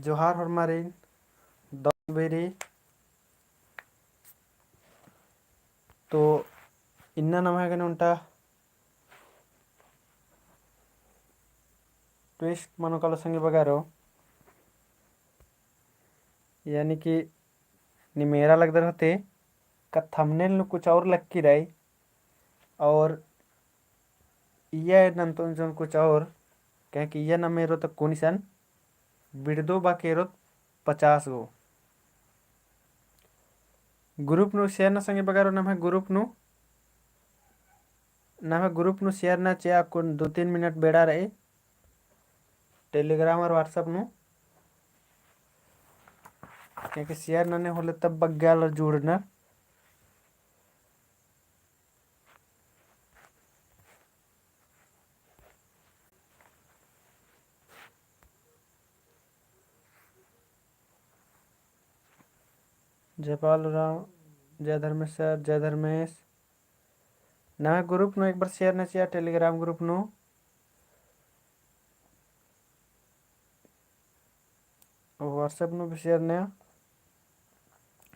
जोहार हरमारिन दबेरी तो इन्ना नमहगन उंटा ट्विस्ट मनोकाल संगे बगारो यानी कि निमेरा लगदर होते का थंबनेल नु कुछ और लक्की रही और इया नंतोन जोन कुछ और कह कि इया न मेरो तो कुनिसन बिड़दो बाकेरो 50 गो ग्रुप नु शेयर न संगे बगारो ग्रुप नु शेयर न चे आपको 2-3 मिनट बेड़ा रहे टेलीग्राम और व्हाट्सएप नु क्योंकि शेयर नने होले तब बग्याल और जुड़ना जयपाल राव जय धर्मेश सर जय धर्मेश नवा ग्रुप नु एक बार शेयर न चिया टेलीग्राम ग्रुप नु व्हाट्सएप नु भी शेयर नया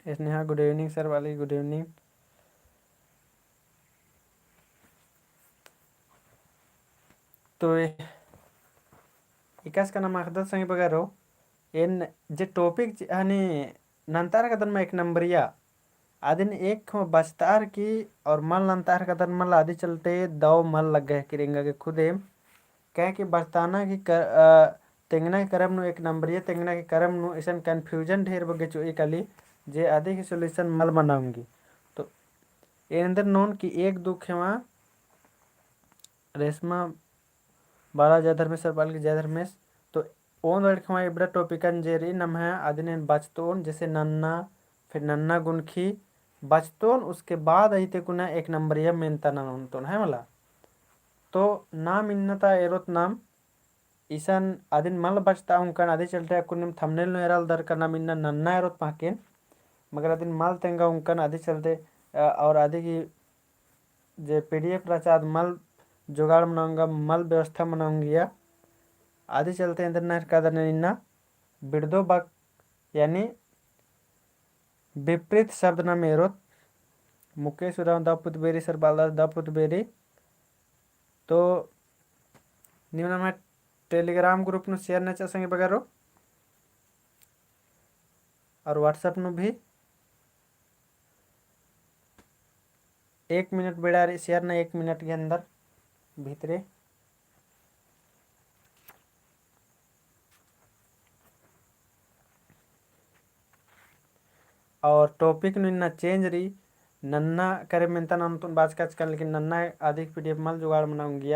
स्नेहा गुड इवनिंग सर वाली गुड इवनिंग तो इकास का नाम अखदर संगे बगारो इन जे टॉपिक हनी नंतार कदन में एक नंबरिया आदिन एक बचतार की और मल नंतार कदन मल आदि चलते दो मल लग गए किरेंगा के खुदे कह कि बचताना की तेंगना के करम नु एक नंबरिया तेंगना के करम नु ऐसा कन्फ्यूजन ढेर बगे चो एकली जे आदि की सोल्यूशन मल बनाऊंगी तो ये अंदर नोन की एक दो खेमा रेशमा बाला जय धर्मेश बाल की जय धर्मेश तो ओन लड़खमा इबड़ा टॉपिकन जेरी नम है आदिन बचतोन जैसे नन्ना फिर नन्ना गुनखी बचतोन उसके बाद अहिते कुना एक नंबरिया मेनता ननतोन है मला तो नाम इन्नता एरोत नाम ईसन आदिन मल बचता उनकन आदि चलते कुनिम थंबनेल नो एराल दर का नाम इन्ना नन्ना एरोत पाकेन मगर आदिन मल तेंगा उनकन आदि चलते और आदि की जे पीडीएफ रचाद मल जुगाड़ बनाऊंगा मल व्यवस्था बनाऊंगी आदि चलते अंदर नहर का इन्ना बिड़दो बक यानी विपरीत शब्द न मेरोत मुकेश उराव दापुत बेरी सर बालदास दापुत बेरी तो निम्न में टेलीग्राम ग्रुप नु शेयर न संगे बगारो और व्हाट्सएप नु भी 1 मिनट बेड़ा शेयर न 1 मिनट के अंदर भीतरे और टॉपिक नु चेंज रही नन्ना करे मेंता नाम तो बाज काज कर लेकिन नन्ना आदि पीडीएफ मल जुगाड़ बनाऊंगी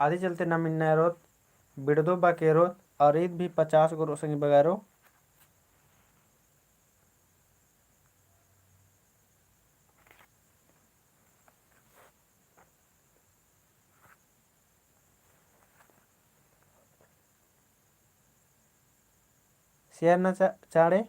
आदि चलते नम इन्ना रोत बिड़दो बाकेरोत और ईद भी 50 गो संगे बगारो शेयर न चाड़े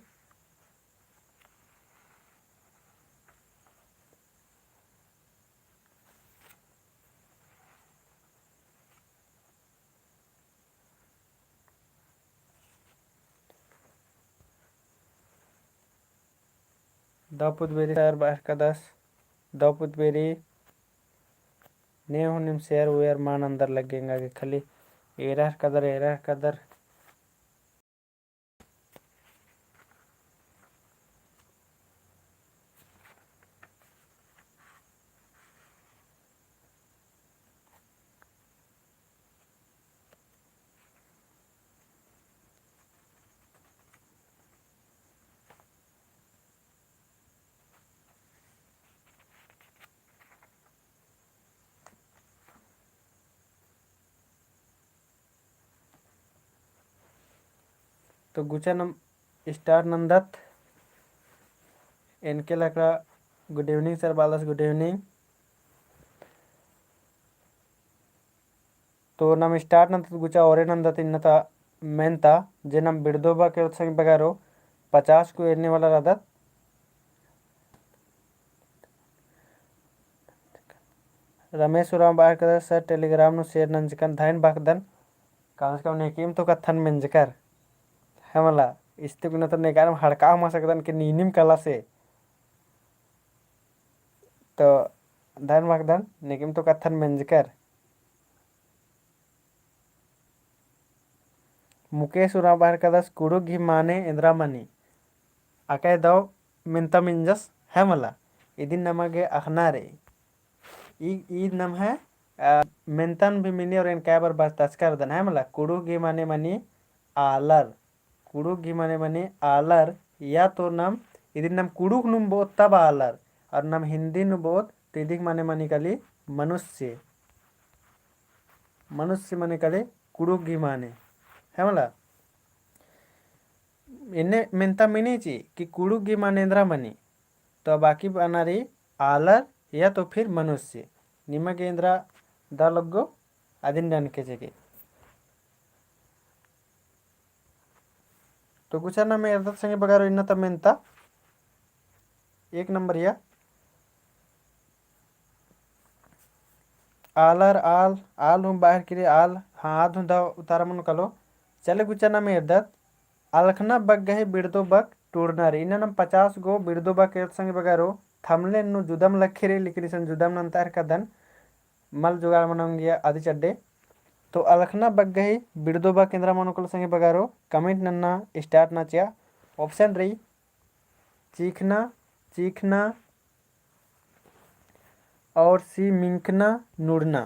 दापुत बेरी सर बाहर का 10 दापुत बेरी ने निम शेयर वेयर मान अंदर लगेगा कि खाली एरर कदर तो गुचन स्टार नंदत इनके लकड़ा गुड इवनिंग सर बालस गुड इवनिंग तो नम स्टार नंदत गुचा और नंदत इन्नता मेनता जे नम बिड़दोबा के संग बगारो 50 को एरने वाला रदत रमेश उराम बाहर कर सर टेलीग्राम नु शेयर नंजकन धाइन बाकदन कम से कम नेकीम तो कथन मेंजकर हेमला इस्ते कुना तो नेकार हड़का मसकदन के नीनिम कला से तो धन मकदन निकिम तो कथन मंजकर मुकेश उरा बाहर कदस कुड़ु घी माने इंद्रामणि अकय दो मिंता मिंजस हेमला इदिन नमगे अखनारे ई नम है मेंतन भी मिनी और इनका बार बस तस्कर दन है मतलब कुड़ुगी माने मनी आलर कुड़ुगी माने मनी आलर या तो नम इदिन नम कुड़ुक नुम बोत तब आलर और नम हिंदी नु बोत तो इदिक माने मनी कली मनुष्य मनुष्य माने कली कुड़ुगी माने है मतलब इन्हें मेंता मिनी ची कि कुड़ुगी माने इंद्रा मनी तो बाकी बना रही आलर या तो फिर मनुष्य निमगेंद्र दलगो अदिन के जगह तो कुछ ना मैं अर्थ संगे बगारो इन तमेंता एक नंबर या आलर आल आल हूँ बाहर के लिए आल हाँ आध हूँ उतारा मन कलो चले कुछ ना मैं अर्थ अलखना बग गए बिड़दो बग टूरना रे इन 50 गो बिड़दो बग के संगे बगारो थमले नु जुदम लखे रे लिखी सन जुदम नंतर कदन मल जुगाड़ मनोंगिया आदि चड्डे तो अलखना बग गई बिड़दोबा केंद्र मनोकल संगे बगारो कमेंट नन्ना स्टार्ट ना चिया ऑप्शन रही चीखना चीखना और सी मिंकना नुड़ना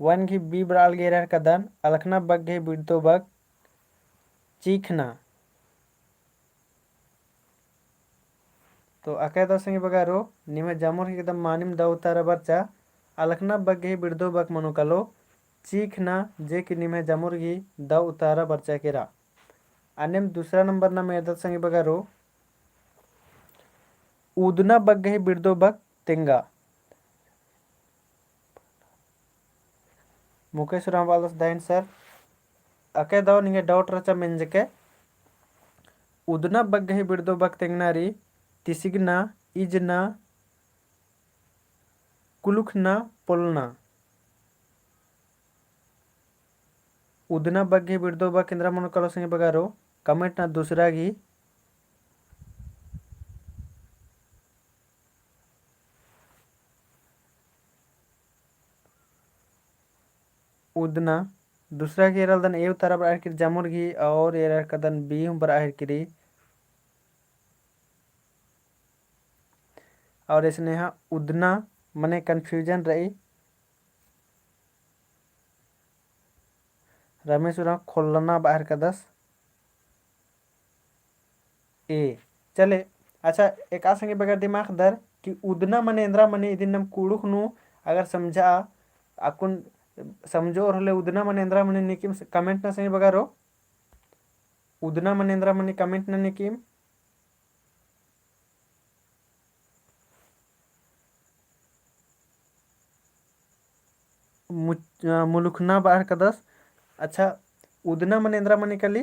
वन की बी बराल गेर कदन अलखना बग गई बिड़दोबग चीखना तो अकेदा संगे बगारो निमे जामुर एकदम मानिम दाउतारा बच्चा अलखना बग गई बिड़दोबग मनोकलो चीखना जे कि निमे जमुर्गी द उतारा बर्चा केरा अन्य दूसरा नंबर ना मेरे संगे बगारो उदना बग गए बिड़दो बग तेंगा मुकेश रामवालस दाइन सर अके दाव निगे डाउट रचा मेंजके उदना बग गए बिड़दो बग तेंगनारी तिसिगना इजना कुलुखना पोलना उदना बग्गे बिड़दो बग केंद्र मन कलो संगे बगारो कमेंट ना दूसरा गी उदना दूसरा की एरल दन एव तारा बराह किर जामुर गी और एरल कदन बी हम बराह किरी और इसने यहाँ उदना मने कंफ्यूजन रही रमेश उरा खोलना बाहर का 10 ए चले अच्छा एक संगे बगैर दिमाग दर कि उदना मने इंद्रा मने इदिन नम कुड़ुक नु अगर समझा अकुन समझो और हले उदना मने इंद्रा मने निकिम कमेंट ना संगे बगारो उदना मने इंद्रा मने कमेंट ना निकिम मुलुखना बाहर का 10 अच्छा उदना मने इंद्रा मने कली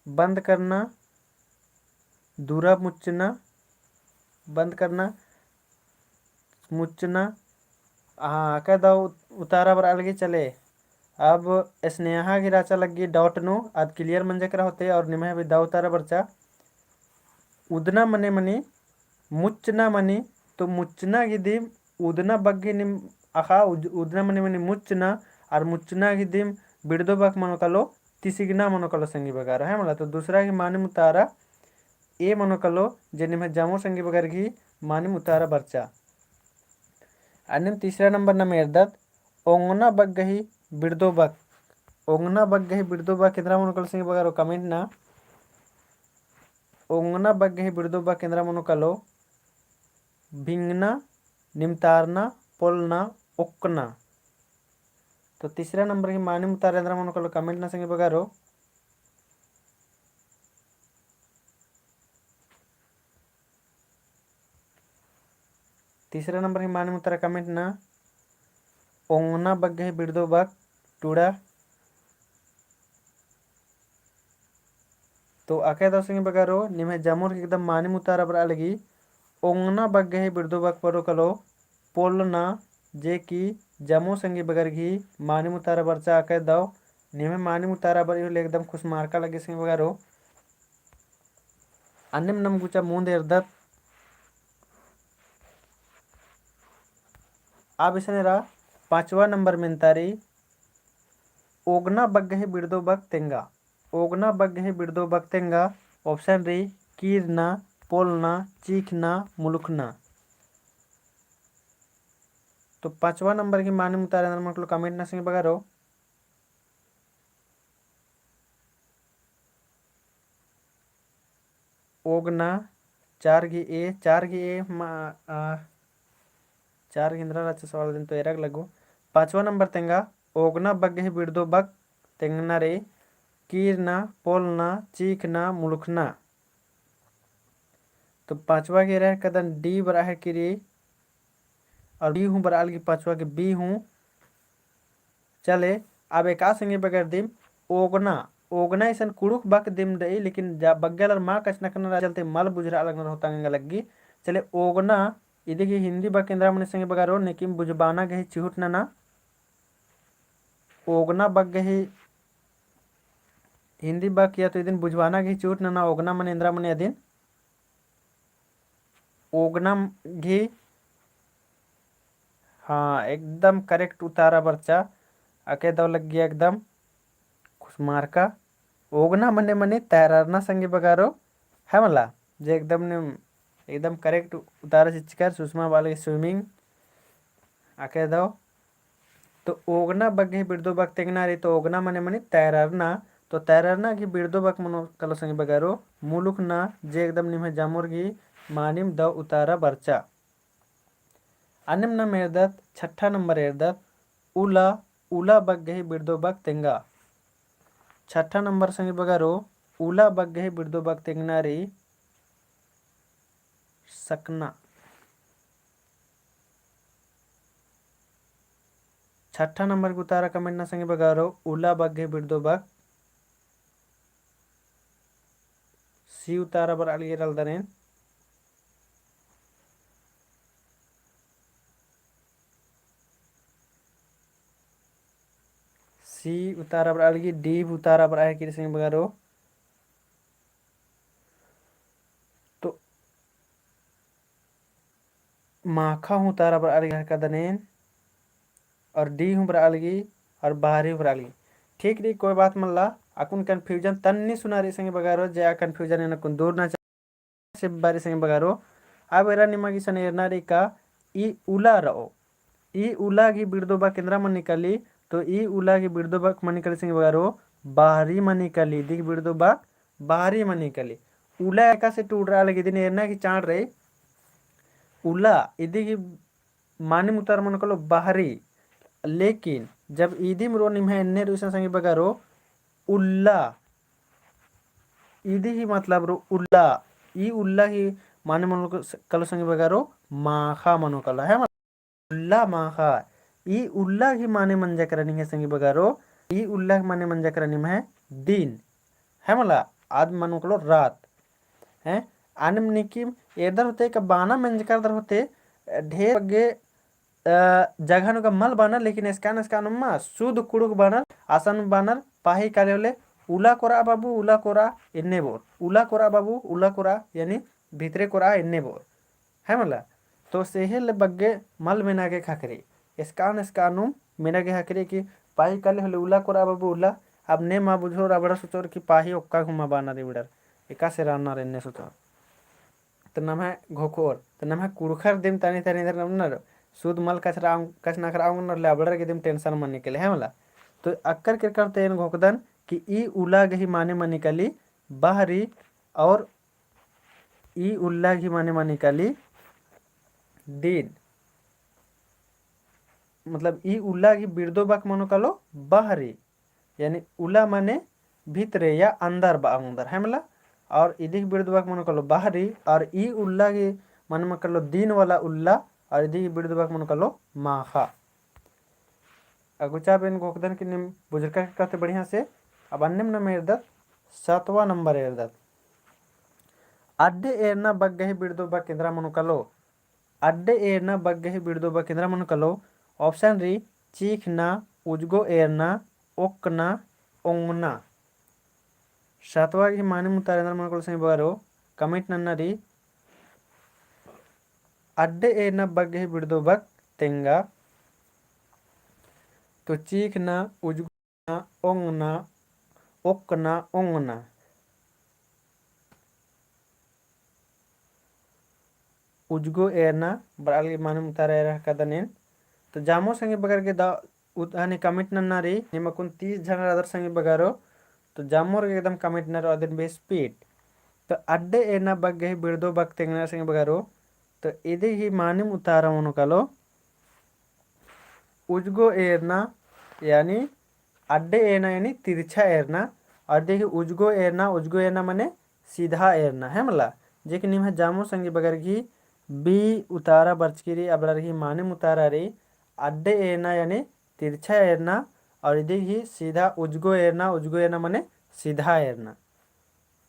बंद करना दूरा मुच्चना बंद करना मुच्चना हाँ क्या दाव उतारा बर अलगे चले अब स्नेहा की राचा लगी डाउट नो आज क्लियर मंजे करा होते और निमह भी दाव उतारा बरचा उदना मने मनी मुच्चना मनी तो मुच्चना गिदिम उदना बग्गी निम अखा उदना मने मनी मुच्चना और मुच्चना गिदिम बिड़दो बक मनोकलो तिसिगना मनोकलो संगी बगारा है मला तो दूसरा की मानी मुतारा ए मनोकलो जे निमह जामो संगी बगार की मानी मुतारा बरचा अन्य तीसरा नंबर ना मेरदत ओंगना बग गही बिड़दो बक ओंगना बग गही बिड़दो बक केंद्रा मनोकलो संगी बगारो कमेंट ना ओंगना बग गही बिड़दो बक केंद्रा मनोकलो भिंगना निमतारना पोलना ओक्कना तो तीसरा नंबर की मानी मुतारा इंद्रा मनोकलो कमेंट ना संगे बगारो तीसरा नंबर की मानी मुतारा कमेंट ना ओंगना बग गही बिड़दो बक टूड़ा तो आके दो संगे बगारो निमे जामुर की एकदम मानी मुतारा बर अलगी ओंगना बग गही बिड़दो बक परो कलो पोलना जे की जमो संगे बगर घी मानी मुतारा बरचा आके दाव निमे मानी उतारा बर इहुले एकदम खुशमार्का लगे संगे बगारो अन्यम नम गुचा मूंद एर्दत अब इसने रहा 5वां नंबर में तारी ओगना बग्गहे बिड़दो बग तेंगा। ओगना बग्गहे बिड़दो बग तेंगा ऑप्शन री कीरना पोलना चीखना मुलुखना। तो 5वां नंबर की माने मुतारे मतलब कमेंट ना संगे बगारो ओगना 4 गी ए 4 गी ए 4 गिंद्रा अच्छा सवाल दिन तो एरग लगो 5वां नंबर तेंगा ओगना बग्गहे बिड़दो बग तेंगना रे कीरना पोलना चीखना मुलुखना। तो 5वां के रह कदन डी बरा है किरी और बी हूँ बराल की 5वां के बी हूँ। चले अब एक संगे बगैर दिम ओगना ओगना ऐसा कुड़ुक बक दिम दई लेकिन जा बग्गल माँ कचना करना चलते मल बुझरा अलग होता लगी। चले ओगना इधे की हिंदी बक इंद्रा मन संगे बगारो नेकिम बुझबाना गही चिहुट ना ओगना बग गही हिंदी बक या तो इदिन बुझवाना घी चिहुट ना ओगना मन इंद्रा मन अदिन ओगना घी। हाँ एकदम करेक्ट उतारा बच्चा अके दो लग गया एकदम खुशमार्का ओगना मने मने तैराना संगे बगारो है मला जे एकदम ने एकदम करेक्ट उतारा चिचकर सुषमा वाले स्विमिंग आके दो। तो ओगना बग्गे बिड़दो बग तेंगना रे तो ओगना मने मने तैराना तो तैराना की बिड़दो बग मनो कलो संगे बगारो मुलुक ना जे एकदम निमे जामुर की मानिम द उतारा बर्चा। अनिम न मेरदत 6ठा नंबर एरदत उला उला बग्गे बिड़दो बग तेंगा। 6ठा नंबर संगे बगारो उला बग्गे बिड़दो बग तेंगना रे सकना। 6ठा नंबर के उतारा कमेंट ना संगे बगारो उला बग्गे बिड़दो बग सी उतारा बर अलिगे रलदनेन सी उतारा बर अलिगे डी उतारा बर आए कि संगे बगारो तो माखा हूँ उतारा बर अलिगे का दनेन और डी हूँ बर अलगी और बाहरी बर अलगी ठीक री कोई बात मल्ला अकुन कन्फ्यूजन तन्नी सुना री संगे बगारो जे कन्फ्यूजन एन कुन दूर ना से बारे संगे बगारो अब एरा निमगी सन एरना री का ई उला रहो ई उला की बिड़दो बा केंद्रा मन निकली तो ई उला की बिड़दो बा मन निकली संगे बगारो बाहरी मन निकली दिख बिड़दो बा बाहरी मन निकली उला एका से टूट रहा लगी दिन एरना की चाड़ रही उला इदी की मानी मुतार मन कलो बाहरी लेकिन जब ईदी मरो निम्हे एन्ने रूसन संगे बगारो उल्ला ईदी ही मतलब रो उल्ला ई उल्ला ही माने मनो कलो संगे बगारो माखा मनो कलो है उल्ला माखा ई उल्ला ही माने मन जकरा निहे संगे बगारो ई उल्ला माने मन जकरा निम है दिन है मला आज मनो कलो रात है आनम निकिम एदर होते का बाना मंजकर दर होते ढेर गे जगह नुका मल बानर लेकिन स्कैन स्कैन मा शुद्ध कुड़ुक बानर आसन बानर पाही काले उला कोरा बाबू उला कोरा इन्ने बोर उला कोरा बाबू उला कोरा यानी भीतरे कोरा इन्ने बोर है मला तो सेहेल बग्गे मल मेना के खाकरी स्कान स्कानुम मेना के खाकरी की पाही काले होले उला कोरा बाबू उला अब ने मा बुझो राबड़ा सोचोर की पाही ओक्का घुमा बाना रे बिडर एका से राना रे ने सोचो तो नाम है घोकोर तो नाम है कुड़खर दिम तानी तानी इधर नमनर शुद्ध मल कचना कराऊंग लेबड़र के दिम टेंशन मन निकले है मला तो अक्कर के करते हैं घोकदन कि ई उला गही माने मन निकली बाहरी और ई उल्ला घी माने मन निकली दिन मतलब ई उल्ला घी बिरदो बाक मनो कलो बाहरी यानी उला माने भीतरे या अंदर बा अंदर है मला और इदी बिरदो बाक मनो कलो बाहरी और ई उल्ला घी मन में कलो दिन वाला उल्ला और इदी बिरदो बाक मनो कलो माखा अगुचा बेन गोकदन की निम बुजुर्ग कहते बढ़िया से अब अन्यम न मेरदत 7वां नंबर एरदत अड्डे एरना बग्गही बिड़दो बा केंद्रा मनु कलो अड्डे एरना बग्गही बिड़दो बा केंद्रा मनु कलो ऑप्शन री चीखना उजगो एरना ओकना ओंगना सातवागी मानी मुतारेंद्र मनकोल संग बगारो कमिट नन्नरी अड्डे एना बग्गे बिड़दो बग तेंगा तो चीखना उजगना ओंगना ओकना ओंगना उजगो एरना बराली माने मुतारे रह कदनेन तो जामो संगे बगर के दा उताने कमिट नन्नारी निमकुन 30 झंगड़ अदर संगे बगारो तो जामोर एकदम कमिट नर अदन बे स्पीड तो अड्डे एना बग्गे बिड़दो बग तेंगना संगे बगारो तो इदे ही माने मुतारा मनो कलो उजगो एरना यानी अड्डे एना यानी तिरछा एरना और देखिए उजगो एरना माने सीधा एरना है मला जे कि निम जामो संगे बगर की बी उतारा बर्चकिरी अब रही माने मुतारा रे अड्डे एरना यानी तिरछा एरना और देखिए सीधा उजगो एरना माने सीधा एरना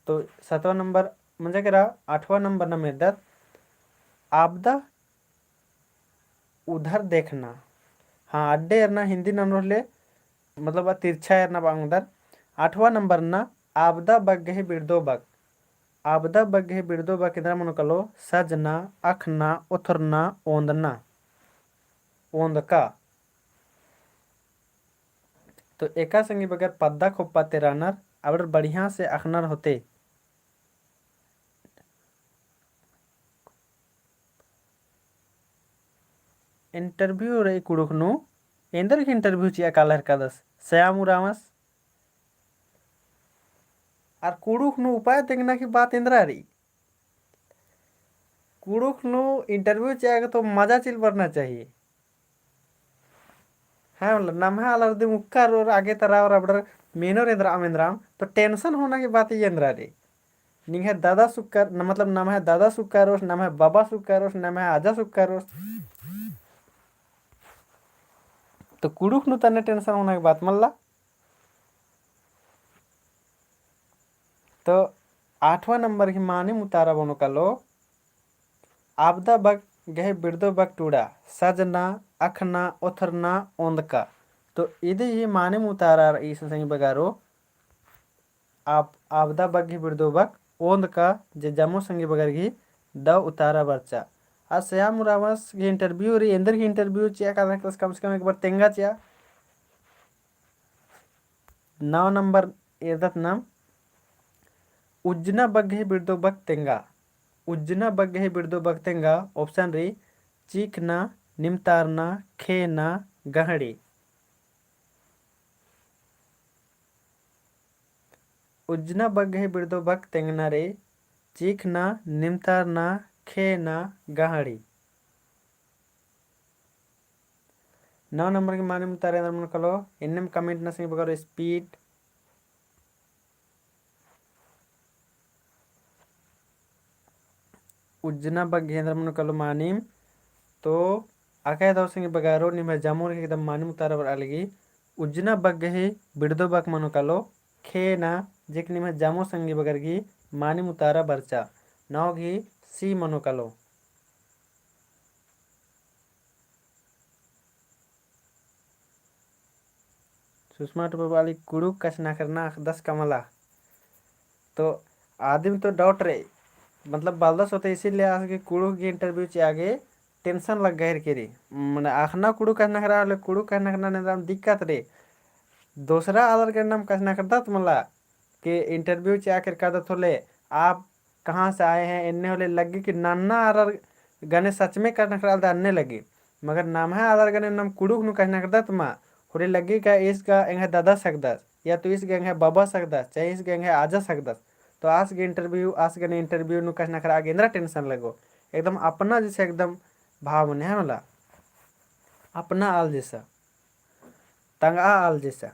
तो 7वां नंबर म्हणजे करा 8वां नंबर न मेदत आपदा उधर देखना हाँ अड्डे एरना हिंदी नन रोले मतलब तिरछा एरना बांगदर 8वां नंबर ना आपदा बग्गे बिड़दो बग आपदा बग्गे बिड़दो बग किधर मन कलो सजना अखना उथरना ओंदना ओंदका तो एका संगी बगैर पद्दा खोपा तेरानर अब बढ़िया से अखनर होते इंटरव्यू रे कुड़ुकनु इंदर की इंटरव्यू चिया कालर कदस श्याम उरामस और कुड़ुकनु उपाय देखना की बात इंद्रा रही कुड़ुकनु इंटरव्यू चिया तो मजा चिल बढ़ना चाहिए हाँ मतलब नम्हा अलग दिन मुक्का रो आगे तरह और अब मेनो इंद्रा अमेंद्राम तो टेंशन होना की बात ये इंद्रा रे निंग है दादा सुक्कर न मतलब नाम है दादा सुक्कारोस नाम है बाबा सुक्कारोस नाम है आजा सुक्कारोस तो कुड़ुक नु तने टेंशन होना की बात मल्ला तो 8वां नंबर की माने मुतारा बनो कलो आपदा बग गहे बिड़दो बग टूड़ा सजना अखना उथरना ओंदका तो इधे ही माने मुतारा इस संग बगारो आप आपदा बग ही बिड़दो बग ओंदका जे जमो संगे बगर की द उतारा बर्चा आज श्याम रावस की इंटरव्यू री अंदर की इंटरव्यू चिया का कम से कम एक बार तेंगा चिया 9 नंबर एदत नाम उज्जना बग्गे बिड़दो बग तेंगा उज्जना बग्गे बिड़दो बग तेंगा ऑप्शन री चीखना निमतारना खेना गहड़ी उज्जना बग्गे बिड़दो बग तेंगना रे चीखना निमतारना खेना गहड़ी 9 नंबर की माने मुतारे अंदर मन कलो इन्नम कमेंट न संग बगर स्पीड उज्जना बग्गे अंदर मन कलो मानिम तो आकाय दव संग बगारो निम जामुर के एकदम मानिम उतारा बर अलगी उज्जना बग्गे बिड़दो बग मनो कलो खेना जेक निम जामो संगी बगर की मानिम उतारा बरचा नाव घी सी मनो कलो सुषमा टुपे वाली कुड़ुक कसना करना 10 कमला तो आदमी तो डाउट रहे मतलब बालदस होते इसीलिए आज के कुड़ुक की इंटरव्यू चे आगे टेंशन लग गए के रे मैंने आखना कुड़ू कहना करा कुड़ू कहना करना नाम दिक्कत रे दूसरा आदर के नाम कहना करता तुम्हारा कि इंटरव्यू चे आकर कहता थोले आप कहाँ से आए हैं इन्ने होले लगे कि नाना आदर गने सच में कहना करा अन्ने लगे मगर नाम है आदर गने नाम कुड़ुक नु कहना करता तुम्हारा होले लगे का इसका एंगे दादा सकदा या तो इस गैंग है बाबा सकदा चाहे इस गैंग है आजा सकदा तो आज के इंटरव्यू नु कहना करा आगे इंद्रा टेंशन लगो एकदम अपना जैसे एकदम भाव ने है मला अपना आल जैसा तंगा आल जैसा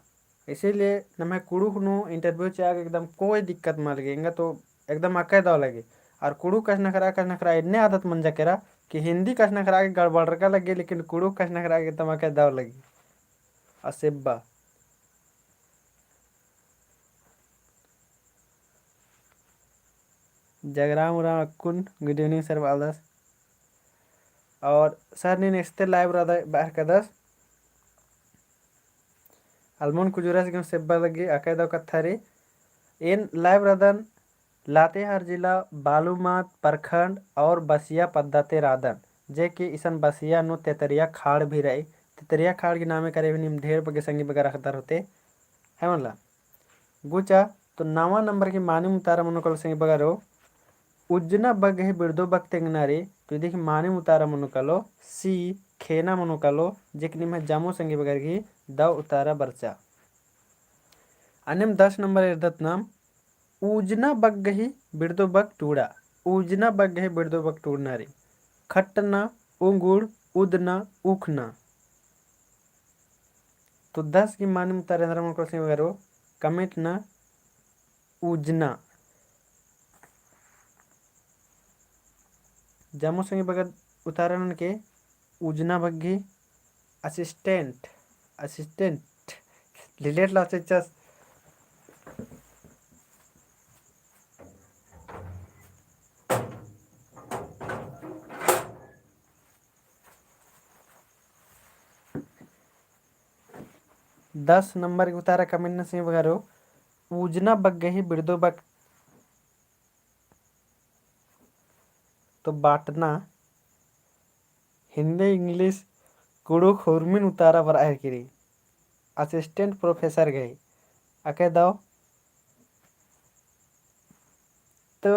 इसीलिए नमे कुड़ुक नु इंटरव्यू चे आगे एकदम कोई दिक्कत मत लगेगा तो एकदम अकय दाव लगे और कुड़ू कहना करा इतने आदत मन जा करा कि हिंदी कहना करा के गड़बड़ रखा लगे लेकिन कुड़ू कहना करा के एकदम अकय दाव लगी असेब्बा जगराम उराम अक्कुन गुड इवनिंग सर वालदस और सर ने नेक्स्ट लाइव रहा बाहर का दस almon kujuras gem sebba lagi akai daw kathari इन लाइव रदन लातेहार जिला बालूमाथ प्रखंड और बसिया पद्धति रादन जे कि इसन बसिया नु तेतरिया खाड़ भी रही तेतरिया खाड़ के नामे करे भी निम ढेर बगे संगी बगे रखदार होते है मनला गुचा तो नवा नंबर की मानी मुतारा मनुकल संगी बगारो उज्जना बगे बिरदो बग तेंगनारे तो देखि मानी मुतारा मनुकलो सी खेना मनुकलो जेकनि में जामो संगी बगर की द उतारा बरचा अन्यम 10 नंबर इर्दत नाम ऊजना बग्गही बिरदो बग टूड़ा ऊजना बग्गही बिरदो बग टूड़नारी खट्टना उंगुड़ उदना उखना तो 10 की मानी मुतारा अंदर मन को वगैरह कमेंट ना ऊजना जामो संगी बगत उतारण के ऊजना बग्गी असिस्टेंट असिस्टेंट रिलेट लाचे चस 10 नंबर के उतारा कमेंट न सिंह वगैरह ऊजना बग गई बिरदो बग तो बाटना हिंदी इंग्लिश कुड़ू खुरमिन उतारा बर आयर किरी असिस्टेंट प्रोफेसर गई अके दाव तो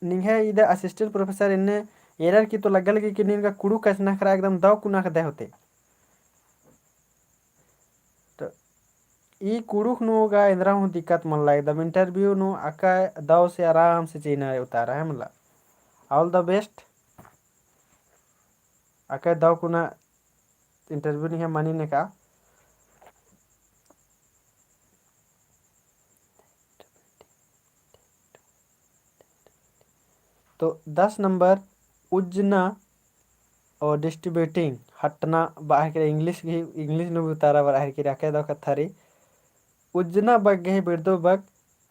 निहे इधर असिस्टेंट प्रोफेसर इन्ने एरर की तो लगल कि निनका कुड़ू कसना खरा एकदम दाव कुना खदे होते तो ई कुड़ूक नु गा इंद्रा हूँ दिक्कत मन ला एकदम इंटरव्यू नु अका दाव से आराम से चीना उतारा है मला ऑल द बेस्ट अका दाव कुना इंटरव्यू नहीं है मनी ने का तो 10 नंबर उजना और डिस्ट्रीब्यूटिंग हटना बाहर के इंग्लिश नु भी उतारा बाहर के रखे दो कथारी उजना बग गए बिरदो बग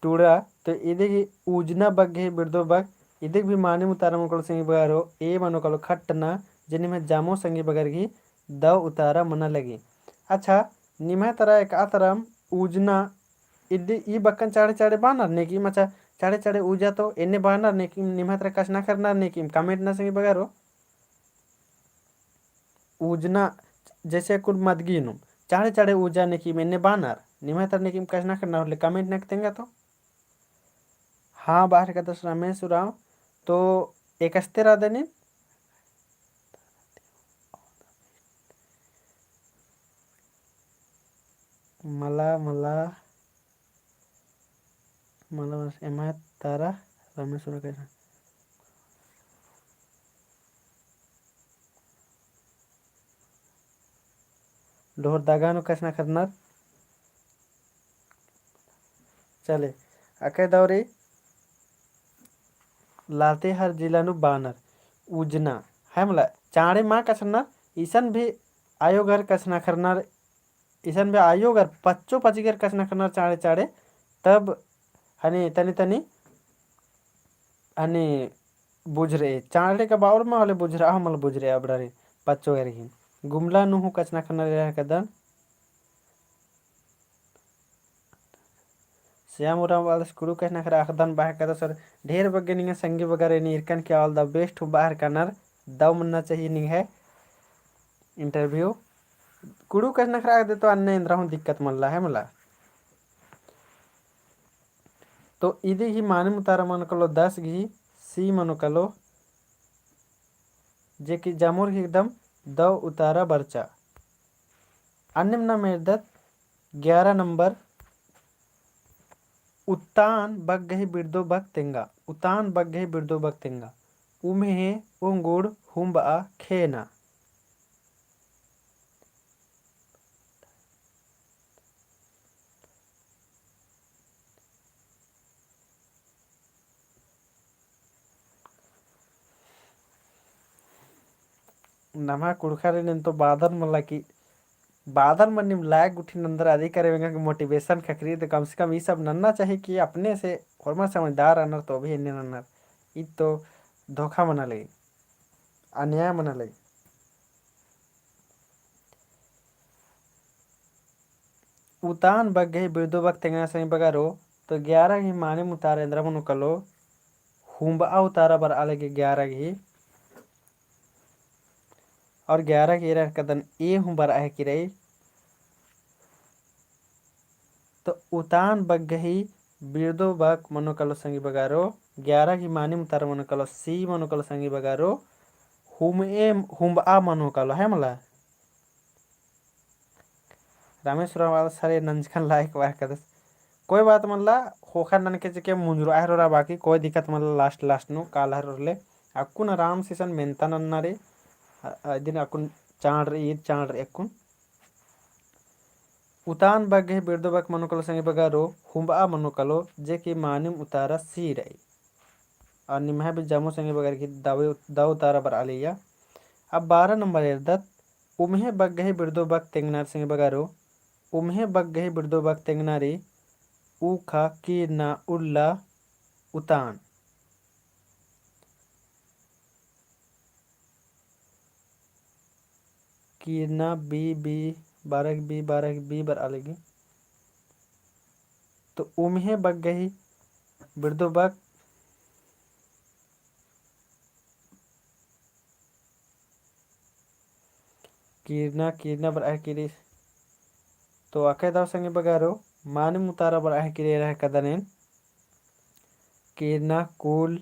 टूड़ा तो इधे की उजना बग गए बिरदो बग इधे भी माने उतारा मन संगी बगारो ए मनो कलो खटना जिन्हें में जामो संगी बगर की द उतारा मना लगी अच्छा निमह तरह एक आतरम उजना इधे ई बक्कन चाड़े चाड़े बानर ने की मचा चाड़े चाड़े उजा तो इन्ने बानर ने की निमह तरह कश ना करना ने की कमेंट ना संगी बगारो उजना जैसे कुल मदगी नु चाड़े चाड़े उजा ने की मैंने बानर निमह तरह ने की कश ना करना होले कमेंट ना करेंगे तो हाँ बाहर का दस रमेश उराव तो एक अस्ते राधनी मला मला मला एमा तारा रमेश उरा कैसा लोहर दागानु कसना करना चले अके दौरी लातेहार जिला नु बानर उजना है मला चाड़े माँ कसना ईसन भी आयोगर कसना करना ईसन भी आयोगर पच्चो पचिगर कसना करना चाड़े चाड़े तब हनी तनी तनी हनी बुझ रहे चाड़े का बावर में वाले बुझ रहा मल बुझ रहे अब रे पच्चो गरही गुमला नु कसना करना रहा कदन श्याम उराम वाला स्क्रू कहना खरा अखदन बाहर का सर ढेर बगे नहीं संगी वगैरह नहीं इरकन के ऑल द बेस्ट बाहर करनर दव मनना चाहिए नहीं है इंटरव्यू कुड़ू कहना खरा दे तो अन्य इंद्रा हूँ दिक्कत मल्ला है मला तो इधे ही माने मुतारा मन कलो 10 घी सी मनो कलो जे कि जामुर ही एकदम दव उतारा बरचा अन्य ना मेरदत 11 नंबर उतान बग गही बिरदो बग तेंगा उतान बग गही बिरदो बग तेंगा उमे उंगुड़ हुम्बा खेना नमा कुड़खा रे तो बादल मला की बादल मन निम लायक उठी नंदर आदि करेगा कि मोटिवेशन खकरी तो कम से कम ये सब नन्ना चाहिए कि अपने से और समझदार अनर तो भी इन्ने नन्नर इ तो धोखा मना ले अन्याय मना ले उतान बग्गे बिरदो बग तेंगना सही बगारो तो 11 ही माने मुतार इंद्र मनु कलो हुंबा उतारा बर अलगे 11 ही और 11 की रह कदन ए हुंबर आए कि रही तो उतान बग्गही बिरदो बग मनु कलो संगी बगारो 11 की माने मुतार मनु कलो सी मनु कलो संगी बगारो हुंबा मनु कलो है मला रामेश्वरम वाला सारे नंजकन लायक वाह कदस कोई बात मल्ला होखा नन के मुंजरो आहरो रा बाकी कोई दिक्कत मल्ला लास्ट लास्ट नु काल हरोले अक्कुन आराम से सन मेंता नन्ना रे दिन अक्कुन चांड रे ईद चांड रे अक्कुन उतान बग्गे बिरदो बक मनुकलो संगे बगारो हुंबा मनुकलो जे की मानिम उतारा सी रही और निमहा भी जामो संगे बगर की दाव उतारा बर आलिया। अब 12 नंबर एरदत उम्हे बग्गे बिरदो बक तेंगनार संगे बगारो उम्हे बग्गे बिरदो बक तेंगनारी ऊखा कीरना उल्ला उतान कीरना बी बी 12 बी बर आलेगी तो उम्हे बग्गे बिरदो बक कीरना कीरना बर आह किरी तो आके दाव संगे बगारो माने मुतारा बर आह किरी रह कदनेन कीरना कूल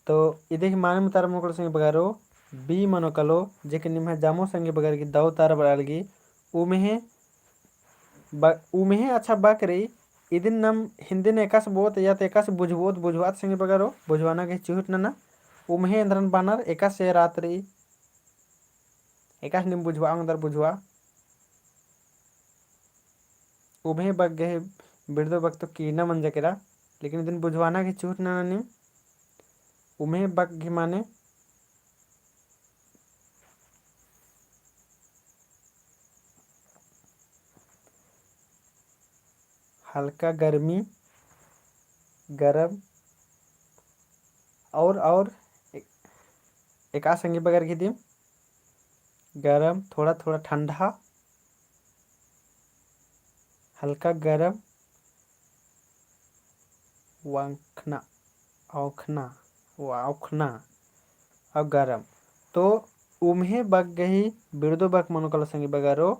तो इधे माने मुतारा मुकड़ संगे बगारो बी मनोकलो जेके निम्हा जामो संगे बगार की दाव तारा बर आलगी उम्हे उम्हे अच्छा बाकरी इदिन नम हिंदी ने एकास बोत या तो एकास बुझवात संगे बगारो बुझवाना के चुहट नना उम्हे इंद्रन बानर एकास से रात्रि एकास निम बुझवा अंदर बुझवा उम्हे बग गए बिरदो बग तो कीना मन जकेरा लेकिन इदिन बुझवाना के चुहट नना निम उम्हे बग घी माने हल्का गर्मी गरम और एक आ संगे बगैर की दिम गरम थोड़ा थोड़ा ठंडा हल्का गरम वाखना औखना वाखना और गरम तो उम्हे बग गई बिरदो बग मनुकल संगे बगारो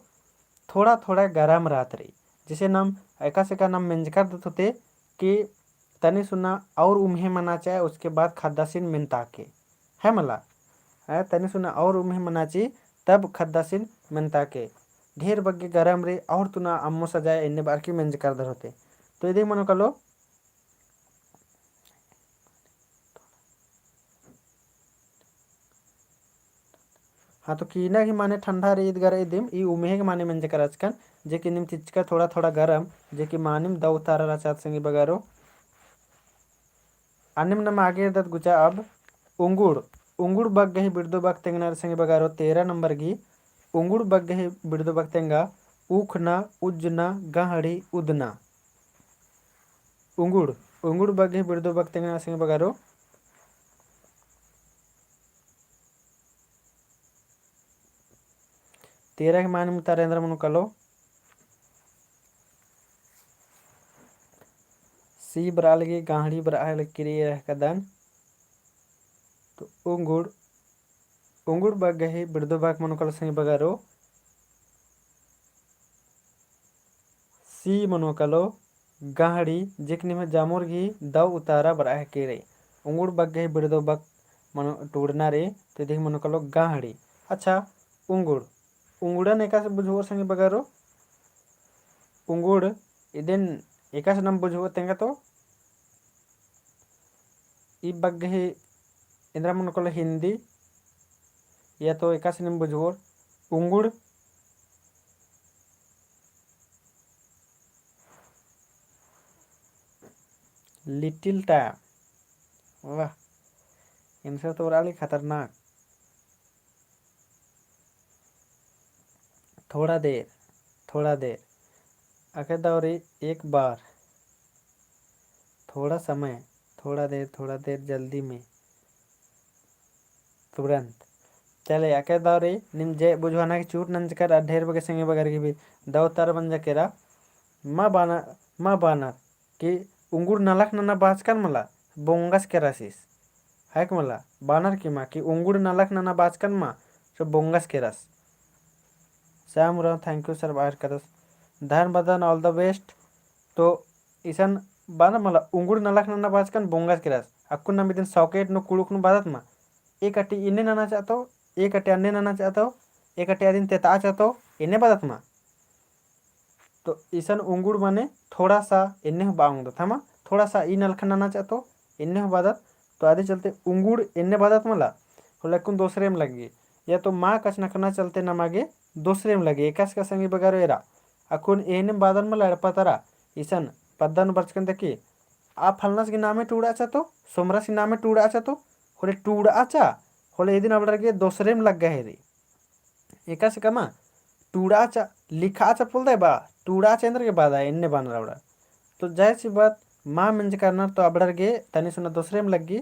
थोड़ा थोड़ा गरम रात रही जिसे नाम एका से का नाम मेंजकर दत होते कि तनी सुना और उम्हे मना चाहे उसके बाद खद्दासिन मिनता के है मला है तनी सुना और उम्हे मनाची तब खद्दासिन मिनता के ढेर बग्गे गरम रे और तुना अम्मो सजाए इन्ने बार की मेंजकर दर होते तो यदि मनो कलो हाँ तो कीना की माने ठंडा रे ईद गरे दिम ई उम्हे के माने मेंजकर अचकन जे कि निम तिचका थोड़ा थोड़ा गरम जे कि मानिम दाव तारा राचात संगे बगारो अन्यम नम आगे दत गुचा अब उंगुड़ उंगुड़ बग गही बिरदो बग तेंगनार संगे बगारो 13 नंबर की उंगुड़ बग गही बिरदो बग तेंगा उखना उजना गहड़ी उदना उंगुड़ उंगुड़ बग गही बिरदो बग तेंगनार संगे बगारो 13 के माने मुतारेंद्र मनु कलो सी बराल की गाहड़ी बराल किरी रह कदन तो उंगुड़ उंगुड़ बग गही बिरदो बग मनु कलो संगे बगारो सी मनु कलो गाहड़ी जिकनी में जामुर की दव उतारा बराह के रे उंगुड़ बग गही बिरदो बग मनु टूड़ना रे तो देख मनु कलो गाहड़ी अच्छा उंगुड़ उंगुड़न एका से बुझो संगे बगारो उंगुड़ इदेन एका से नाम बुझो तेंगा तो ई बग गही इंद्रा मनु कलो हिंदी या तो एका से नाम बुझो उंगुड़ लिटिल टाइम वाह इनसे तो बराली खतरनाक थोड़ा देर आखिर दौरी एक बार थोड़ा समय थोड़ा देर जल्दी में तुरंत चले याके दावरे निम जे बुझवाना की चूट नंजकर ढेर बगे संगे बगर की भी दाव तार बन जकेरा मा बानर कि उंगुर नलक नना बाचकन मला बोंगस केरासिस है कि मला बानर की माँ कि उंगुर नलक नना बाचकन माँ सो बोंगस केरास। Shyam Rao thank you sir बाहर करस धन बदन ऑल द बेस्ट। तो इसन बाना मला उंगुर नलक नना बाचकन बोंगस Keras Akku नमिदिन socket no Kurukh नु बादत मा एक अटी इन्ने नना चाहतो एक अटे अन्ने नना चाहतो एक अटे आदिन तेता चाहतो इन्ने बादत मा। तो इसन उंगुर माने थोड़ा सा इन्ने हो बांग दो थमा थोड़ा सा इ नलखन नना चाहतो इन्ने हो बादत तो आदि चलते उंगुर इन्ने बादत मला हो लकुन दूसरे में लगी या तो माँ कचना करना चलते नमागे दूसरे में लगे एकास का संगी बगारो एरा अकुन एने बादन में लड़पा तरा इसन पद्दन बचकन देखी आ फलनस के नामे टूड़ा चाहतो सोमरस के नामे टूड़ा चाहतो होले टूड़ा आचा होले एदिन अब लगे दूसरे में लग गए रे एकास कमा टूड़ा आचा लिखा आचा बोल दे बा टूड़ा चंद्र के बाद आए इन्ने बान रहा तो जाहिर सी बात माँ मिंज करना तो अबड़र गे तनी सुना दूसरे में लगी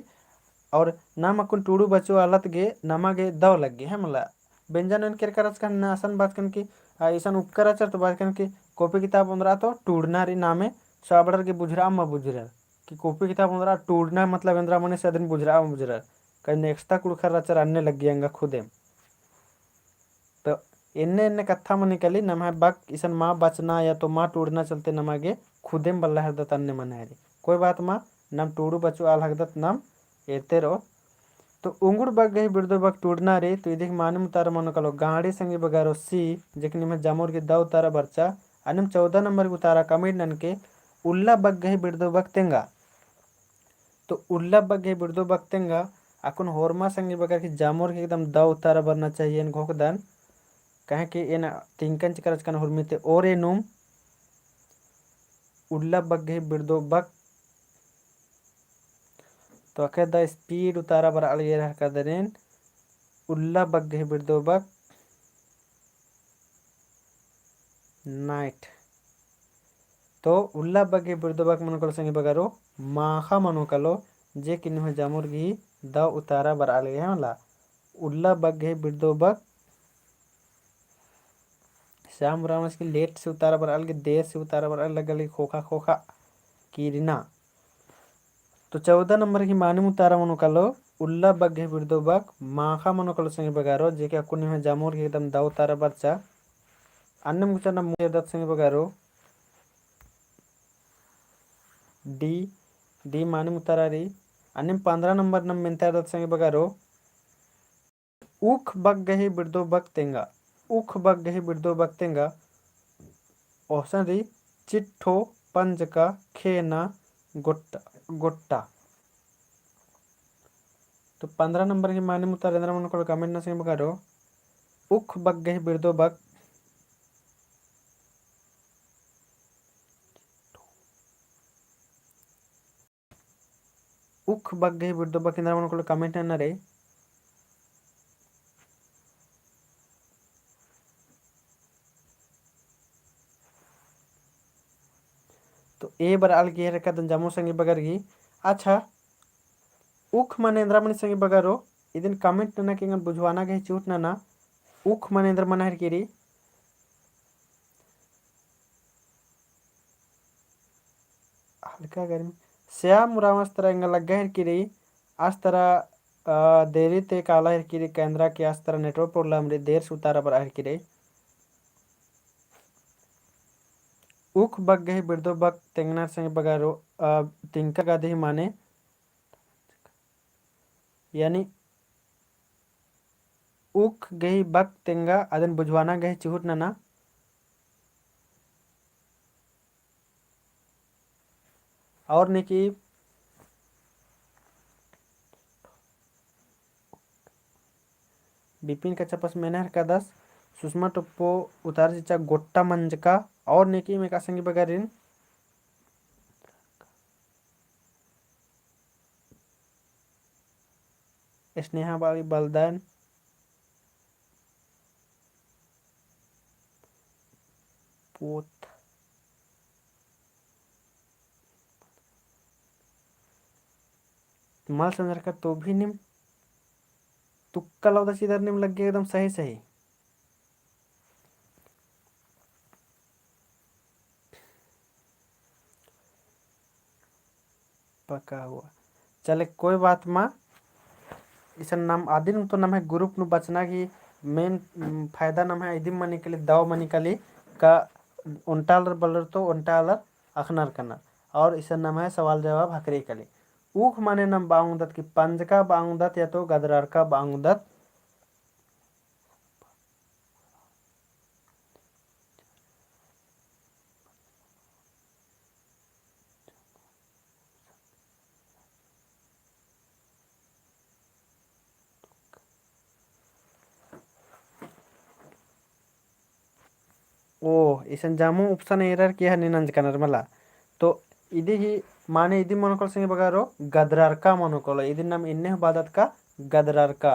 और नाम अकुन टूडू बचो अलत गे नमा गे दव लग गे है मला व्यंजन उन केर करच कन आसन बात कन की ऐसन उपकर चर तो बात कन की कॉपी किताब उनरा तो टूडना री नामे साबड़र के बुझरा म बुझरा कि कॉपी किताब उनरा टूडना मतलब इंद्रा मने सदन बुझरा म बुझरा कई नेक्स्टा कुड़खर रचर अन्य लग गएंगा खुदे तो इन्ने इन्ने कत्था में निकली नमा बक इसन माँ बचना या तो माँ टूडना चलते नमागे खुदे में बल्ला हरदत अन्य मन है कोई बात माँ नम टूडू बचो आल हरदत नम एते रहो। तो उंगुर बग गई बिरदो बग टूडना रे तो इदिक मानम तारा मनो कलो गाड़ी संगे बगारो सी जेकनी में जामोर के दाव तारा बर्चा अनम 14 नंबर को तारा कमेंट नन के उल्ला बग गई बिरदो बग तेंगा तो उल्ला बग गई बिरदो बग तेंगा अकुन होरमा संगे बगा की जामोर के एकदम दाव तारा बरना चाहिए इन घोकदान कहे कि एन तिंकन चिकरच कन हुरमिते और ए नुम उल्ला बग गई बिरदो बग तो अखे द स्पीड उतारा बर अलगे रह कदरेन उल्ला बग गई बिरदो बग नाइट तो उल्ला बगे बिरदोबाक मनो कलो संगे बगारो माखा मनो कलो जे किन्नु है जामुर गी द उतारा बर आले है मला उल्ला बगे बिरदोबाक श्याम रामस की लेट से उतारा बर अलगे देर से उतारा बर अलग अलग खोखा खोखा कीरिना तो 14 नंबर की मानी उतारा मनो कलो उल्ला बगे बिरदोबाक माखा मनो कलो संगे बगारो जे के अकुन्नु है जामुर गी एकदम द उतारा बरचा अन्य मुचना मुझे दत संगे बगारो डी डी मानी मुतारारी अन्य 15 नंबर नम मेंता दत संगे बगारो उख बग गही बिरदो बग तेंगा उख बग गही बिरदो बग तेंगा औसन री चिट्ठो पंज का खेना गोट्टा गोट्टा तो 15 नंबर की मानी मुतारेंद्र मन को कमेंट न संगे बगारो उख बग गही बिरदो बग उख बग गही बिरदो बग इंद्र मन को कमेंट न रे तो ए बर आल की है कदन जामो संगे बगर गी अच्छा उख मनेन्द्र मन संगे बगारो इदिन कमेंट न कि बुझवाना गही चूट ना उख मनेन्द्र मन हर कीरी हल्का गर्मी श्याम रामस तरह इंगा लग गया कीरी आज तरह देरी ते काला हर कीरी केंद्रा की आज तरह नेटवर्क प्रॉब्लम रे देर से उतारा पर हर कीरी उख बग गही बिरदो बग तेंगनार संगे बगारो तिंका गादे माने यानी उख गही बग तेंगा अदन बुझवाना गही चुहुट ना और ने की बिपिन का चपस मेनहर का 10 सुषमा टप्पो उतार चिचा गोट्टा मंज का और ने की में का संगे बगारिन स्नेहा बाली बलदान पोत माल संदर का तो भी निम तुक्का लाओ इधर निम लग गया एकदम सही सही। पका हुआ चले कोई बात माँ इस नाम आदि तो नाम है ग्रुप नु बचना की मेन फायदा नाम है इदी मनी के लिए दाव मनी कली का उन्टालर बलर तो उन्टालर अखनर कनर और इस नाम है सवाल जवाब हकरी कली ऊख माने नाम बांगदत की पंज का बांगदत या तो गदरार का बांगदत ओ इसन जामु ऑप्शन एरर किया निनंज कनर मला तो इदी ही माने इदी मनोकल संगे बगारो गदरार का मनोकल इदी नाम इन्ने बादत का गदरार का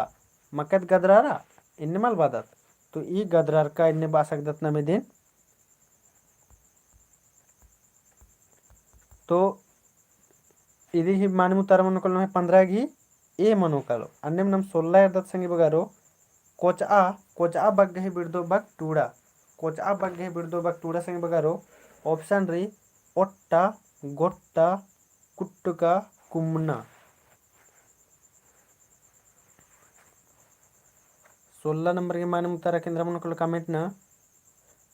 मकत गदरारा इन्ने मल बादत तो ई गदरार का इन्ने बासक दत नाम दिन तो इदी ही माने मुतार मनोकल में 15 की ए मनोकल अन्ने नाम 16 दत संगे बगारो कोचा कोचा बग गहे बिरदो बग टूड़ा कोचा बग गहे बिरदो बग टूड़ा संगे बगारो ऑप्शन री ओट्टा गोट्टा कुट्टुका कुम्मना 16 नंबर के माने मुतारा केंद्र मनोकल कमेंट ना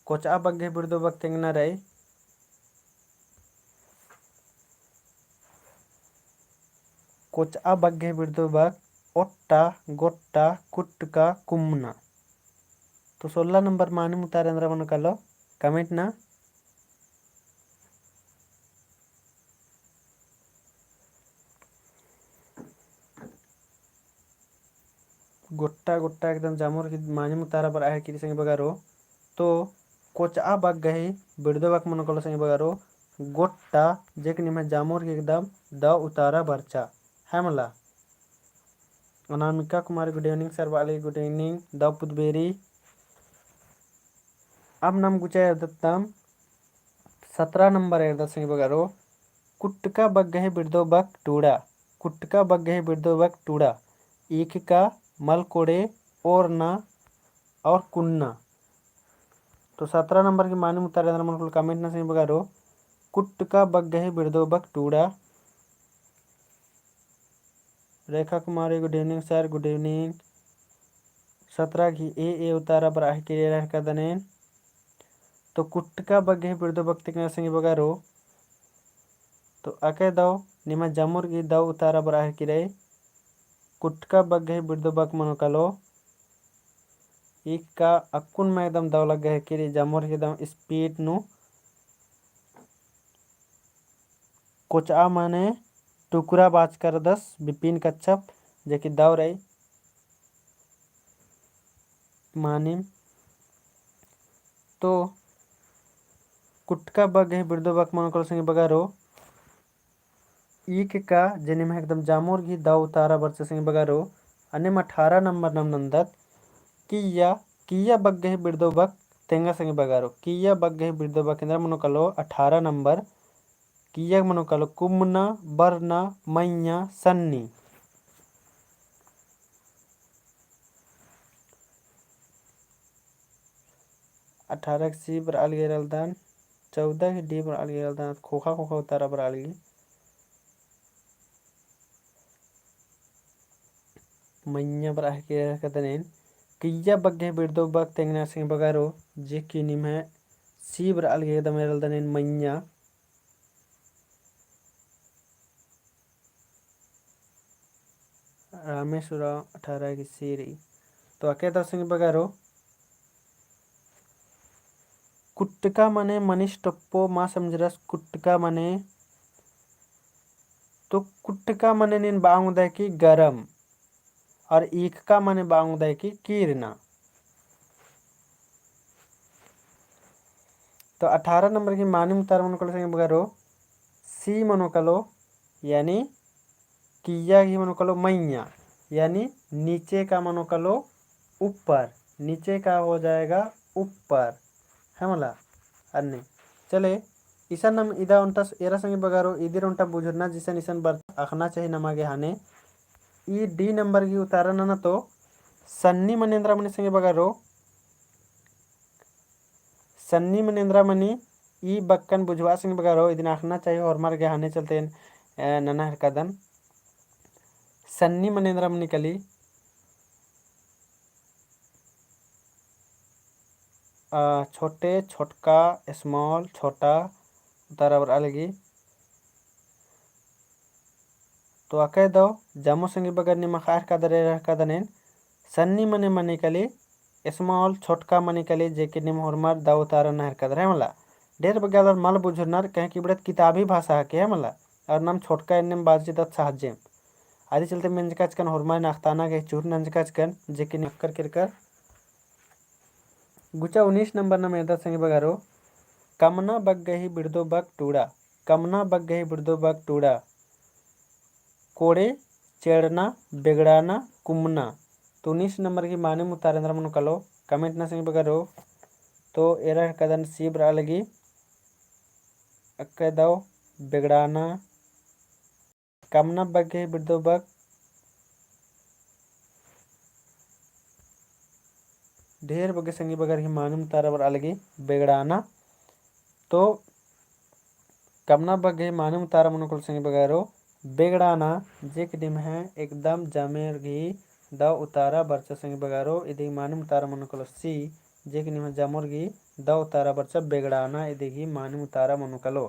कोचा बग गहे बिरदो बग तेंगना रही कोचा बग गहे बिरदो बग ओट्टा गोट्टा कुट्टुका कुम्मना तो 16 नंबर माने मुतारा अंदर मनोकल कमेंट ना गोट्टा गोट्टा एकदम जामुर की माने मुतारा पर आहे किरी संगे बगारो तो कोचा बग गही बिरदो बग मनोकल संगे बगारो गोट्टा जेक निमे जामुर की एकदम द उतारा बरचा है मला अनामिका कुमारी गुड इवनिंग सरवाली गुड इवनिंग द पुदबेरी अब नाम गुचा दत्तम 17 नंबर है दस संगे बगारो कुट्टका बग गहे बिरदो बग टूड़ा कुट्टका बग गहे बिरदो बग टूड़ा एक का मल कोड़े और ना और कुन्ना तो 17 नंबर की माने मुतारे अंदर मन कमेंट ना सही बगारो कुट्टका बग गहे बिरदो बग टूड़ा Rekha Kumari good evening sir good evening 17 की ए उतारा पर आह के का दनेन तो कुट्टका बग गहे बिरदो बग तिकना संगे बगारो तो आके दाव निमा जामुर की दाव उतारा पर आह की कुट्टका बग गहे बिरदो बग मनोकलो एक का अक्कुन में एकदम दाव लग गए कि जामुर के एकदम स्पीड नु कोचा माने टुकड़ा बाज कर दस विपिन कच्छप जेकि दाव रही मानिम तो कुटका बग है बिरदो बग मनोकल संगे बगारो एक का जने में एकदम जामुर की दाव उतारा बरसे संगे बगारो अन्य में 18 नंबर नम नंदत किया किया बग गए बिरदो बग तेंगा संगे बगारो किया बग गए बिरदो बग केंद्र मनोकलो 18 नंबर किया मनोकलो कुम्मना बरना मैया सन्नी 18 की सी पर अलगेरल दान 14 की डी पर अलगेरल दान खोखा खोखा उतारा पर अलगी मैया पर आके कतनेन किया बग्गे बिरदो बग तेंगना सिंह बगारो जे की निम है सी पर अलगे दमेरल दनेन मैया रामेश्वरा 18 की सीरी तो आके तो सिंह बगारो कुट्टका मने मनीष टप्पो माँ समझरस कुट्टका मने तो कुट्टका मने निन बांगुदय की गरम और ईख का मने बांगुदय की कीरना तो 18 नंबर की मानी मुतार मनोकलो संगे बगारो सी मनोकलो यानी किया की मनोकलो मैया यानी नीचे का मनोकलो ऊपर नीचे का हो जाएगा ऊपर है मला अन्य चले ईसा नम इदा उनटा एरा संगे बगारो इधर उनटा बुझना जिसन ईसन बर आखना चाहिए नमागे हाने ई डी नंबर की उतारा ना तो सन्नी मनेन्द्रामणी संगे बगारो सन्नी मनेन्द्रामणी ई बक्कन बुझवा संगे बगारो इदिन आखना चाहिए और मार गहाने चलते नना हरकदन सन्नी मनेन्द्रामणी कली छोटे छोटका स्मॉल छोटा उताराबर अलगी तो अकय दो जामो संगी बगर निमा खार कदरे कदनेन सन्नी मने मनी कली स्मॉल छोटका मनी कली जेके निम होरमार दाव उतारा नहर कदर है मला ढेर बगालर मल बुझुरनार कहीं की बड़त किताबी भाषा के है मला और नाम छोटका एनम बाजी दत साहजेम आदि चलते मंजकाचकन होरमार नाख्ताना के चूर नंजकाचकन जेके नक्कर किरकर गुचा 19 नंबर न मेदा संगे बगारो कमना बग गही बिड़दो बग टूड़ा कमना बग गही बिड़दो बग टूड़ा कोड़े चेड़ना बिगड़ाना कुमना तो 19 नंबर की माने मुतारेंद्र मनु कलो कमेंट ना संगे बगारो तो एरा कदन सीब रा लगी अक्के दाओ बिगड़ाना कमना बग गही बिड़दो बग ढेर बगे संगी बगर की मालूम तारा बर अलगी बिगड़ाना तो कमना बगे मालूम तारा मनुकुल संगी बगारो बिगड़ाना जे किडिम है एकदम जमेर घी द उतारा बरचा संगी बगारो इदी मालूम तारा मनुकुल सी जे किडिम है जमोर घी द उतारा बरचा बिगड़ाना इदी घी मालूम तारा मनुकलो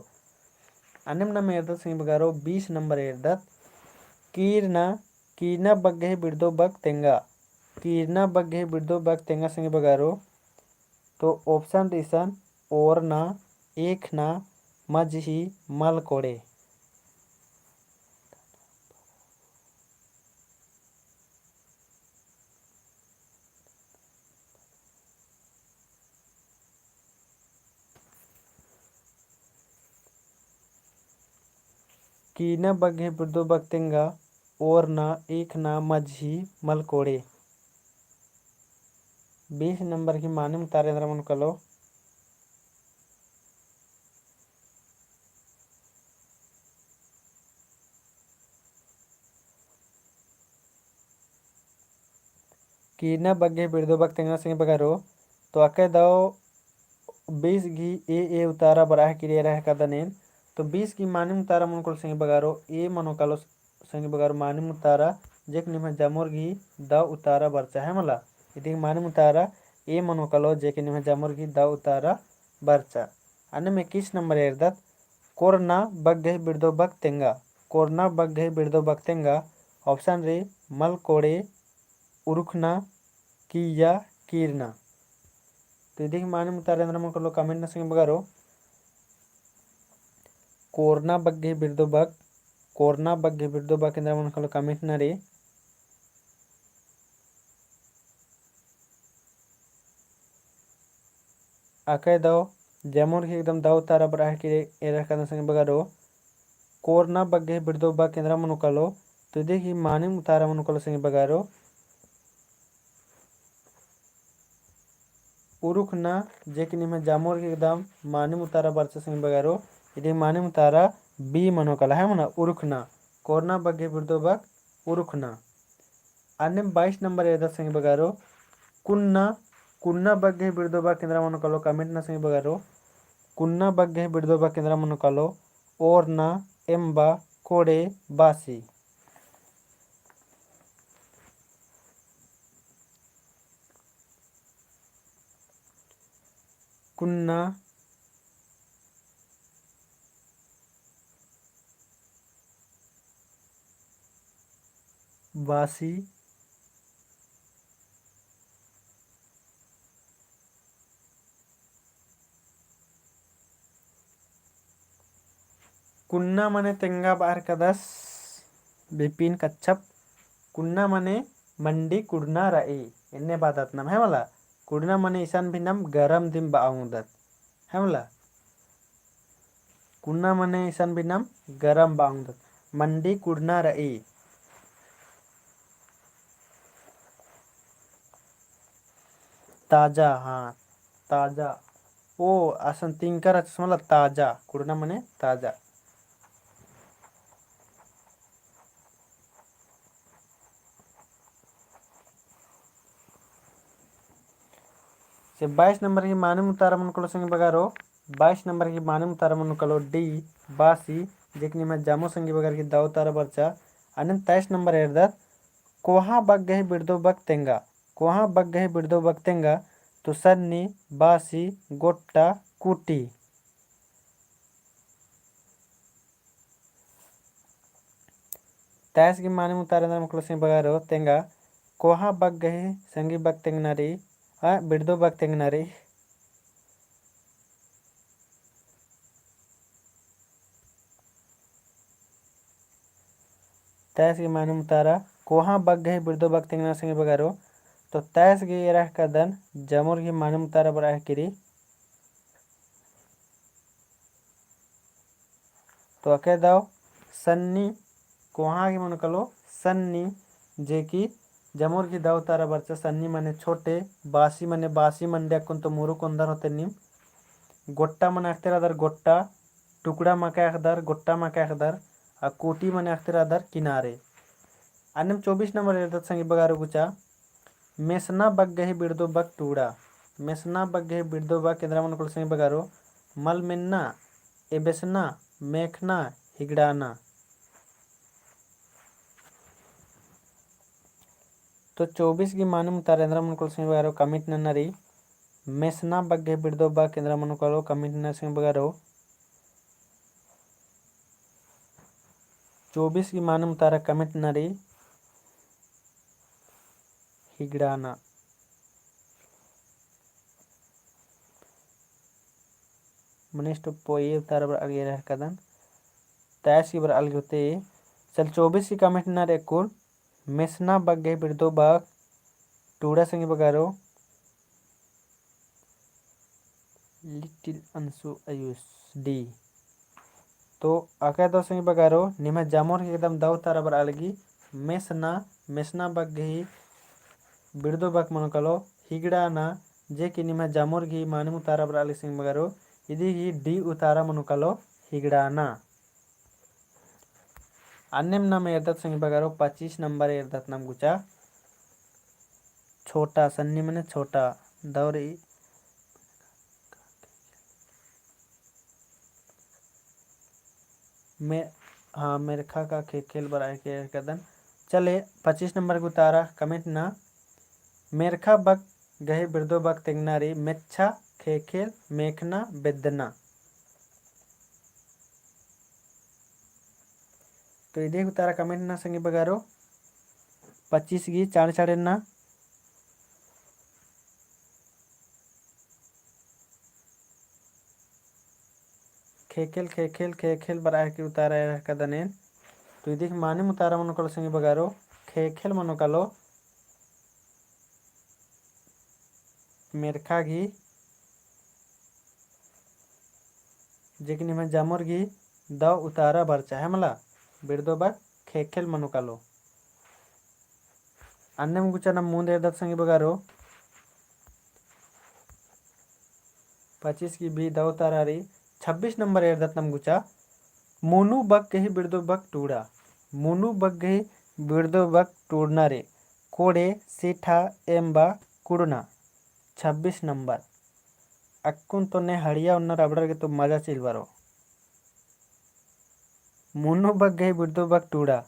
अनिम न मेरदत संगी बगारो 20 नंबर एरदत कीरना कीरना बगे बिड़दो बग तेंगा कीरना बगे बिड़दो बग तेंगा संगे बगारो तो ऑप्शन रिसन ओरना एकना मजही मल कोड़े कीना बगे बिड़दो बग तेंगा ओरना एकना मजही मल कोड़े 20 नंबर की मानम तारेंद्र मन कलो कीना बगे बिड़दो बग तेंगा संगे बगारो तो अके दाओ 20 घी ए उतारा बराह किरे रह कदनेन तो 20 की मानम तारा मन को संगे बगारो ए मनो कलो संगे बगारो मानम तारा जेक निम जमोर घी द उतारा बरचा है मला इदी मानम तारा ए मनो कलो जेक निम जमोर घी द उतारा बरचा अने में 21 नंबर एरदत कोरना बगे बिड़दो बग तेंगा कोरना बगे बिड़दो बग तेंगा ऑप्शन रे मल कोड़े उरुखना किया कीरना तो इदी माने मुतारेंद्र मन को कमेंट न संगे बगारो कोरना बगे बिड़दो बग कोरना बगे बिड़दो बग केंद्र मन को कमेंट न रे आके दो जेमोर ही एकदम दाव तारा बराह के एरा कदन संगे बगारो कोरना बगे बिड़दो बग केंद्र मन को तो देखी माने मुतारा मन को संगे बगारो उरुखना जेके निम जामोर के एकदम माने मुतारा बरचा संगे बगारो इदी माने मुतारा बी मनो कला है मना उरुखना कोरना बगे बिड़दो बग उरुखना अन्य 22 नंबर एदा संगे बगारो कुन्ना कुन्ना बगे बिड़दो बग केंद्र मनो कलो कमेंट ना संगे बगारो कुन्ना बगे बिड़दो बग केंद्र मनो कलो ओरना एम्बा कोड़े बासी कुन्ना बासी कुन्ना मने तेंगा बाहर कदस बिपिन कच्छप कुन्ना मने मंडी कुड़ना रई इन्ने बात नाम है मला कुड़ना मने ईशान भी नाम गरम दिन बाउंदत है मला कुन्ना मने ईशान भी नाम गरम बाउंदत मंडी कुड़ना रई ताजा हाँ ताजा ओ असन तिंकर मला ताजा कुड़ना मने ताजा से 22 नंबर की माने मुतारा मन कलो संगे बगारो 22 नंबर की माने मुतारा मन कलो डी बासी जेकनी में जामो संगे बगार की दाव तारा बरचा अने 23 नंबर एरदत कोहा बग गए बिड़दो बग तेंगा कोहा बग गए बिड़दो बग तेंगा तो सन्नी बासी गोट्टा कुटी 23 की माने मुतारा मन संगे बगारो तेंगा कोहा बग गए संगी बग तेंगनारी बिड़दो बग तेंगनारी 23 की माने मुतारा कोहा बग गए बिड़दो बग तेंगना संगे बगारो तो 23 की रह कदन जमुर की माने मुतारा बराह किरी तो अके दाव सन्नी कोहा की मन कलो सन्नी जे की जमुर की दाव तारा बरचा सन्नी मने छोटे बासी मने बासी मंडे कुन तो मुरु कुंदर होते निम गोट्टा मने अख्तर अदर गोट्टा टुकड़ा मका अखदर गोट्टा मका अखदर आ कोटी मने अख्तर अदर किनारे अन्यम 24 नंबर एरदत संगे बगारो गुचा मेसना बग गही बिड़दो बग टूड़ा मेसना बग गही बिड़दो बग केंद्रा मन संगे बगारो मलमेन्ना एबेसना मेखना हिगड़ाना तो 24 की माने मुतारेंद्र मन संगे बगारो कमिट नन्नरी मेसना बग गही बिड़दो बग केंद्रा मन कमिट न संगे बगारो 24 की माने मुतारा कमिट नरी हिगड़ाना मनिष्ठ पोए उतारा बर अलगे रह कदन 23 की बर अलगे होते चल 24 की कमिट नर एकुल मेसना बग गही बिड़दो बग टूड़ा संगे बगारो लिटिल अंशु आयुष डी तो अका दो संगे बगारो निमा जामोर के एकदम दाव तारा बर अलगी मेसना मेसना बग गही बिड़दो बग मन कलो हिगड़ाना जे कि निमा जामोर गी माने उतारा बर अलगी संगे बगारो इदी गी डी उतारा मन कलो हिगड़ाना अन्यम नाम एरदत संगे बगारो 25 नंबर एरदत नाम गुचा छोटा सन्नी मने छोटा दौरी में हाँ मेरखा का खेल बराए के कदन चले 25 नंबर को उतारा कमेंट ना मेरखा बग गहे बिरदो बग तेंगनारी मेच्छा खेल मेखना बेदना तो इधे उतारा कमेंट ना संगे बगारो 25 की चाड़ चाड़े ना खेल बराए के उतारा कदने तो इधे माने मुतारा मन कलो संगे बगारो खेल मनो कलो मेरखा घी जेकनी में जामुर घी द उतारा बरचा है मला बिरदो बग खेल मनो कलो अन्य में गुचा ना मुंदे दत संगे बगारो 25 की भी दाव तारारी 26 नंबर एरदत नम गुचा मुनु बग गही बिरदो बग टूड़ा मुनु बग गही बिरदो बग टूड़ना रे कोड़े सीठा एम्बा कुड़ना 26 नंबर अक्कुन तो ने हड़िया उन्ना रबड़र के तो मजा चिल बारो मुनु बग गही बिरदो बग टूड़ा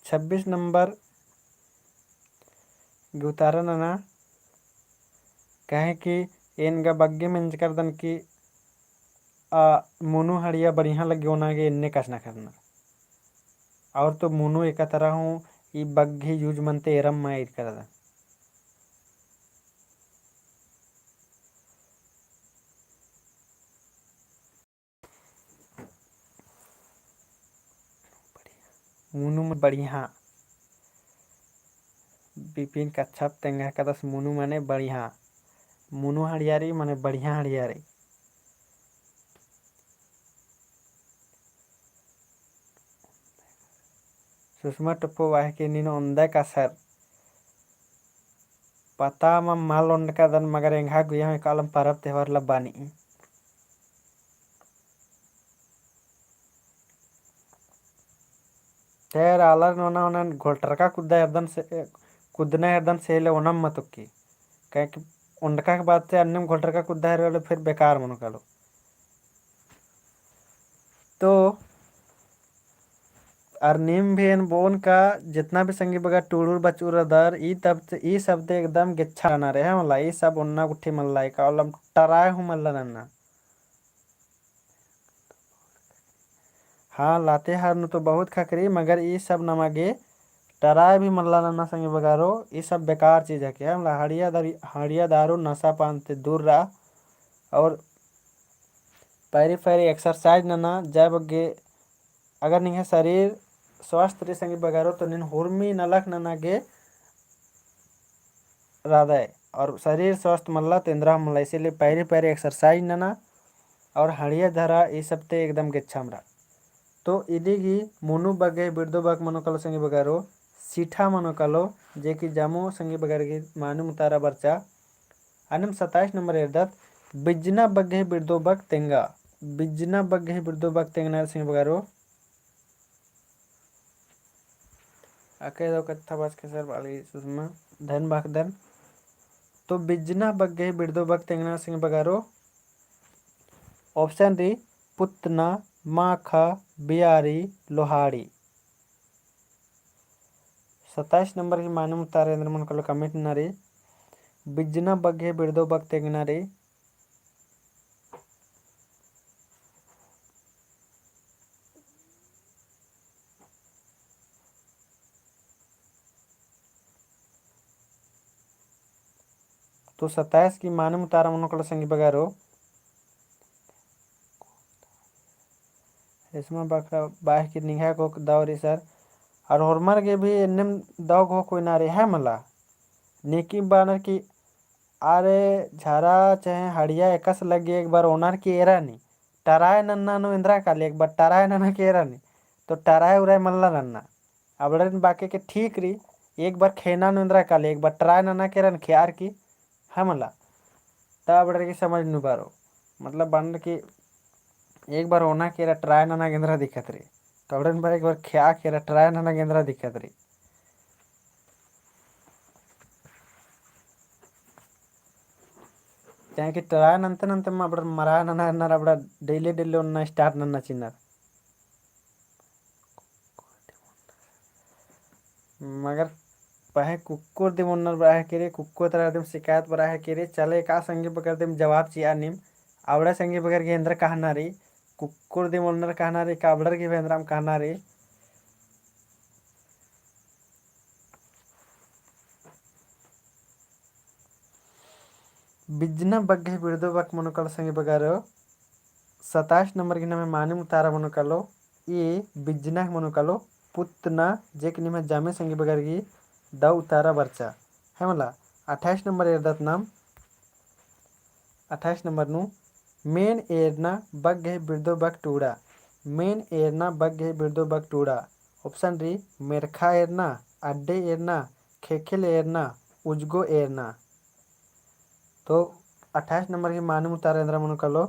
26 नंबर गुतारा ना कहे कि एनगा बग्गे में कर दन कि मुनु हड़िया बढ़िया लगे ओनागे इन्ने कसना करना और तो मुनु एक तरह हूँ ई बग्घे यूज मनते एरम मायर कर दन मुनु में बढ़िया बिपिन कच्छप तेंगा कदस मुनु माने बढ़िया मुनु हड़ियारी माने बढ़िया हड़ियारी सुषमा टप्पो वाह के नीनो अंदा का सर पता म माल ओंड का दन मगर एंघा गुया में कालम परब त्योहार लबानी चेर आलर नोना घोलटरका कुद्दा एर्दन से कुदना एर्दन सेले ओनम मतुक्की कहे कि उंडका के बाद से अन्नम घोलटरका कुद्दा है फिर बेकार मनो कलो। तो अर्निम भी इन बोन का जितना भी संगी बगा टूड़ूर बचूर दर ई तब ई शब्द एकदम गिच्छा ना रहे मला ई सब उन्ना गुट्ठी मल्लाई का ओलम टराय हूँ मल्ला नन्ना। हाँ लाते हार नु तो बहुत खकरी मगर ई सब नमगे टराय भी मल्ला नन्ना संगी बगारो ई सब बेकार चीज है क्या मतलब हड़िया दारू नशा पान से दूर रहा और पैरी पैरी एक्सरसाइज नना जय बगे अगर नहीं है शरीर स्वस्थ रही संगी बगारो तो निन हुर्मी नलक ननागे हृदय और शरीर स्वस्थ मल्ला तो इंद्रा मल्ला इसीलिए पैरी पैरी एक्सरसाइज नना और हड़िया धरा ये सब ते एकदम गिच्छामरा। तो इदिगी मुनु बगे बिर्दो बग मनो कलो संगी बगारो सीठा मनो कलो जे कि जामो संगी बगार की मानु मुतारा बर्चा अनम 27 नंबर एर्दत बिजना बगे बिर्दो बग तेंगा बिजना बगे बिर्दो बग तेंगना संगी बगारो आके दो कत्था बस के सर वाली सुषमा धन बाखदन। तो बिजना बगे बिर्दो बग तेंगना संगी बगारो ऑप्शन री पुतना माखा बियारी लोहाड़ी। 27 नंबर की मानव तारेंद्र मन कलो कमेंट नारे बिजना बगे बिर्दो बग तेंगनारे तो 27 की मानव तारा मन कलो संगी बगारो इसमें बकरा बाह की निगाह को दावरी सर और हॉर्मर के भी निम दाव को कोई ना रे है मला नेकी बानर की अरे झारा चाहे हड़िया एकस लगे एक बार ओनर की एरा नहीं टराय नन्ना नो इंद्रा काली एक बार टराय नन्ना की एरा नहीं तो टराय उराय मल्ला नन्ना अब बाकी के ठीक रही एक बार खेना नो इंद्रा काली एक बार टराय नन्ना के रन ख्यार की है मला तब की समझ नु बारो मतलब बन की एक बार ओना केरा ट्राय नना गेंद्रा दिखत रही तवड़न बार एक बार ख्या केरा ट्राय नना गेंद्रा दिखत रही चाहे कि ट्राय नंते नंते अब मरा नना नर अब डेली डेली उन्ना स्टार्ट नन्ना चिन्नर मगर पहे कुकुर दिम उन्नर बड़ा है केरे कुकुर तरह दिम शिकायत बड़ा है केरे चले का संगी बगर दिम जवाब चिया निम आवड़ा संगी बगर गेंद्र कहना रही कुकुर दिम उन्नर कहना रही काबड़र की भेंद्राम कहना रही बिजना बग्गे बिर्दो बक मनुकल संगे बगारो 27 नंबर की नमे माने मुतारा मनुकलो ये बिजना मनुकलो पुतना जे कि निमे जामे संगे बगर की दाउ उतारा बर्चा है मला 28 नंबर एरदत नाम 28 नंबर नु मेन एरना बग्गे बिर्दो बक टूड़ा मेन एरना बग्गे बिर्दो बक टूड़ा ऑप्शन री मेरखा एरना अड्डे एरना खेखेल एरना उजगो एरना। तो 28 नंबर की मानव उतारेंद्र मनु कलो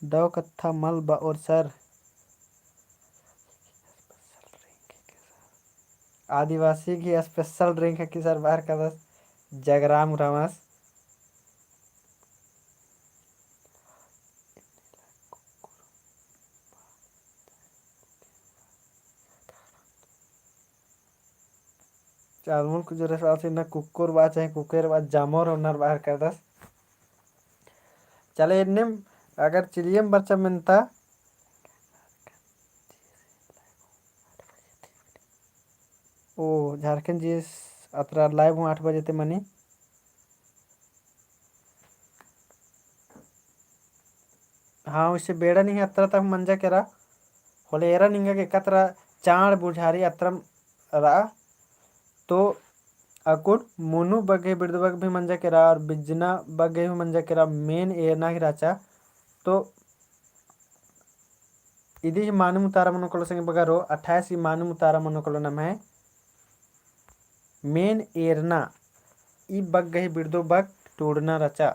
दो कत्था मल और सर आदिवासी की स्पेशल ड्रिंक है कि सर बाहर का बस जगराम रमस चालमुल कुछ रसवाल से न कुकुर बा चाहे कुकर बा जामोर होनर बाहर कर दस चले इन्ने अगर चिड़ियम बच्चा मिलता ओ झारखंड जी अतरा लाइव हूँ 8 बजे ते मनी हाँ उससे बेड़ा नहीं अत्र तक मंजा केरा होले एरा निंगा के कतरा चाड़ बुझारी अत्रम रा तो अकुड मुनु बगे बिर्दबग भी मंजा केरा और बिजना बगे भी मंजा केरा मेन एना ही राचा तो इदी मानु मुतारा मनोकलो संगे बगारो 28 मानु मुतारा मनोकलो नाम है मेन एरना ई बग गई बिर्दो बग टूड़ना रचा।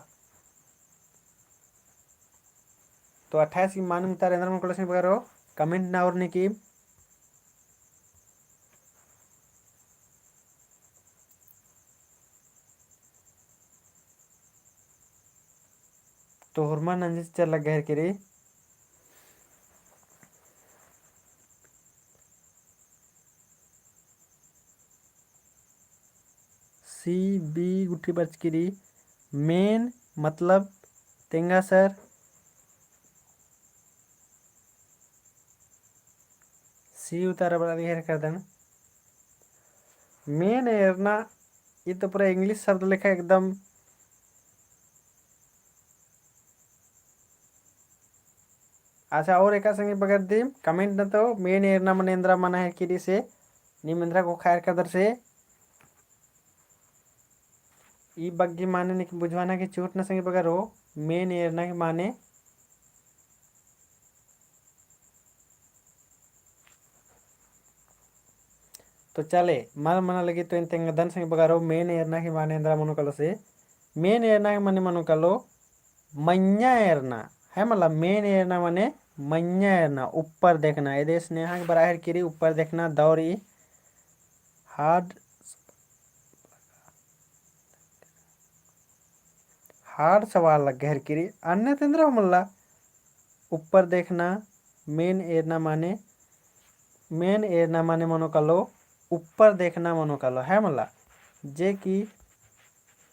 तो 28 की मान मुतार अंदर मन कलो संगे बगारो कमेंट ना और की तो हुरमा नंजिस चल लग गहर के रे सी बी गुठी बच की री मेन मतलब तेंगा सर सी उतारा बड़ा गहर कर देना मेन एरना ये तो पूरा इंग्लिश शब्द लिखा एकदम अच्छा और एक संगे बगैर दी कमेंट न तो मेन एरना मनेन्द्रा मना है कि से निमेंद्रा को खैर कदर से ई बग्गी माने ने बुझवाना की चूट न संगे बगैर हो मेन एरना के माने तो चले मन मना लगी तो इन तेंग दन संगे बगैर हो मेन एरना के माने इंद्रा मनो कलो से मेन एरना के माने मनो कलो मन्या एरना है मतलब मेन एरना माने मन्या एरना ऊपर देखना ये देश नेहा के बराबर किरी ऊपर देखना दौरी हार्ड हार्ड सवाल लग गहर किरी अन्य तेंद्रा मल्ला ऊपर देखना मेन एरना माने मनो कलो ऊपर देखना मनो कलो है मला जे की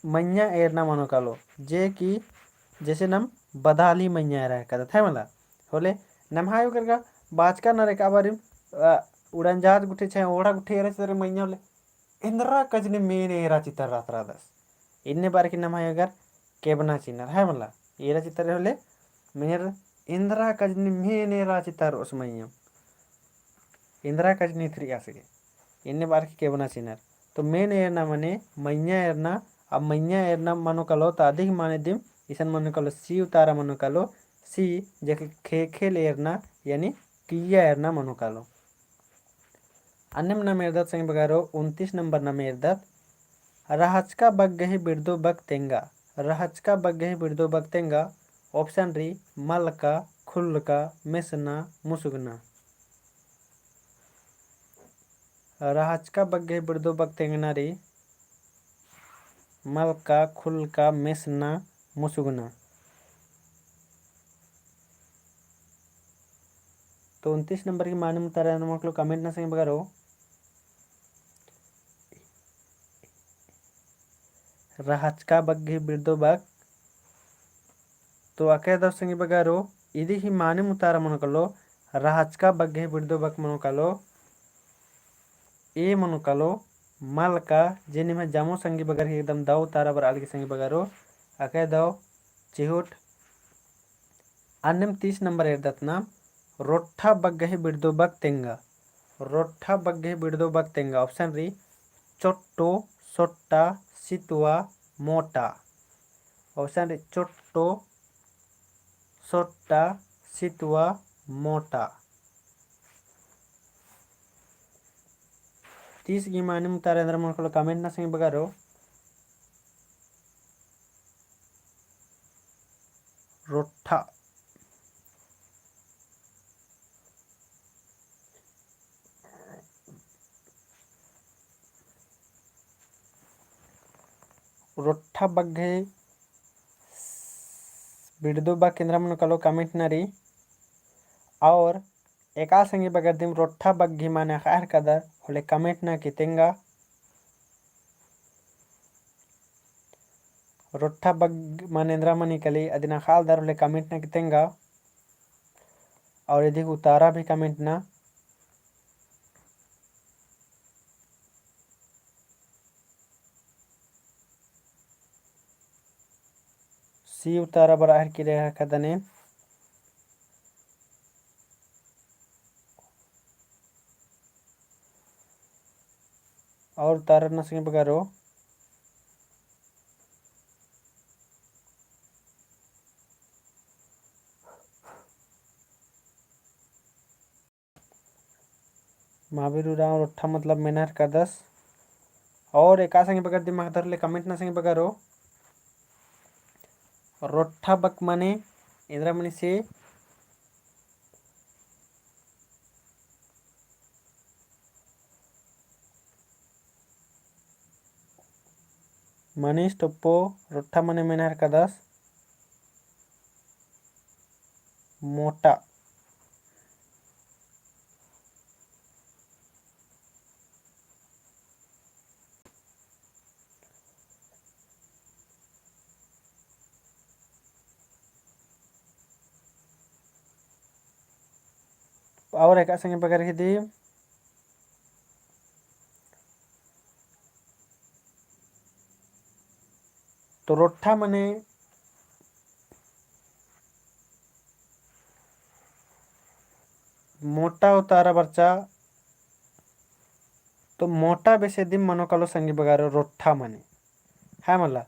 मन्या एरना मनो कलो जे की जैसे नम बदाली मन्या रह करत है मला होले नमहायो करगा बाचका न रे काबारी उड़न जहाज गुठे छे ओड़ा गुठे रे सरे मन्या होले इंद्रा कजने मेन एरा चितर रात्रा दस इन्ने बार की नमहायो अगर केबना चिनर है मला एरा चितर होले मेर इंद्रा कजनी मेन एरा चितर उस मन्या इंदिरा कजनी थ्री आसगे इन्ने बार की केबना चिनर तो मेन एरना मने मन्या एरना अब मन्या एरना मनो कलो तो अधिक माने दिम इसन मनो कलो सी उतारा मनो कलो सी जेके खेल एरना यानी किया एरना मनो कलो अन्यम न मेरदत संग बगारो 29 नंबर न मेरदत रहचका बग्गही बिरदो बगतेंगा रहचका बग्गही बिरदो बगतेंगा ऑप्शन री मलका खुल्लका मिसना मुसुगना रहचका बग्गे बिरदो बगतेंगना रे मलका खुलका मिसना मुसुगना तो 29 नंबर की माने मुतारा मकलो कमेंट ना संगे बगारो रहचका बग्गे बिरदो बग तो अके दस संगे बगारो इदी ही माने मुतारा मनकलो रहचका बग्गे बिरदो बग मनकलो ए मनकलो मलका जेने में जामो संगी बगर एकदम दाव तारा बर आलगे संगी बगारो अके दाव चिहुट अन्यम 30 नंबर एरदत नाम रोठा बग्गही बिरदो बग तेंगा रोठा बग्गही बिरदो बग तेंगा ऑप्शन री चोट्टो सोट्टा सितुआ मोटा ऑप्शन री चोट्टो सोट्टा सितुआ मोटा 30 की माने मुतारे अंदर मन कमेंट ना संगे बगारो रोठा रोठा बग्गे बिरदो बग केंद्र मन कलो कमेंट नरी और एका संगे बगर दिम रोठा बग्गी माने खैर कदर होले कमेंट ना कितेंगा रोठा बग मानेंद्रा मनी कली अदिना खाल दर होले कमेंट ना कितेंगा और यदि उतारा भी कमेंट ना सी उतारा बराहर की रेहा कदने और उतारा ना संगे बगारो महावीर उराव रोठा मतलब मेनहर का 10 और एका संगे बगर दिमाग धर ले कमेंट ना संगे बगारो रोठा बक माने इंद्रा मनी से मनीष टप्पो रोट्ठा मने मेनहर कदस मोटा और एक संगे बगर के दी तो रोट्ठा मने मोटा उतारा बच्चा तो मोटा बेसे दिम मनो कलो संगी बगारो रोट्ठा मने है मला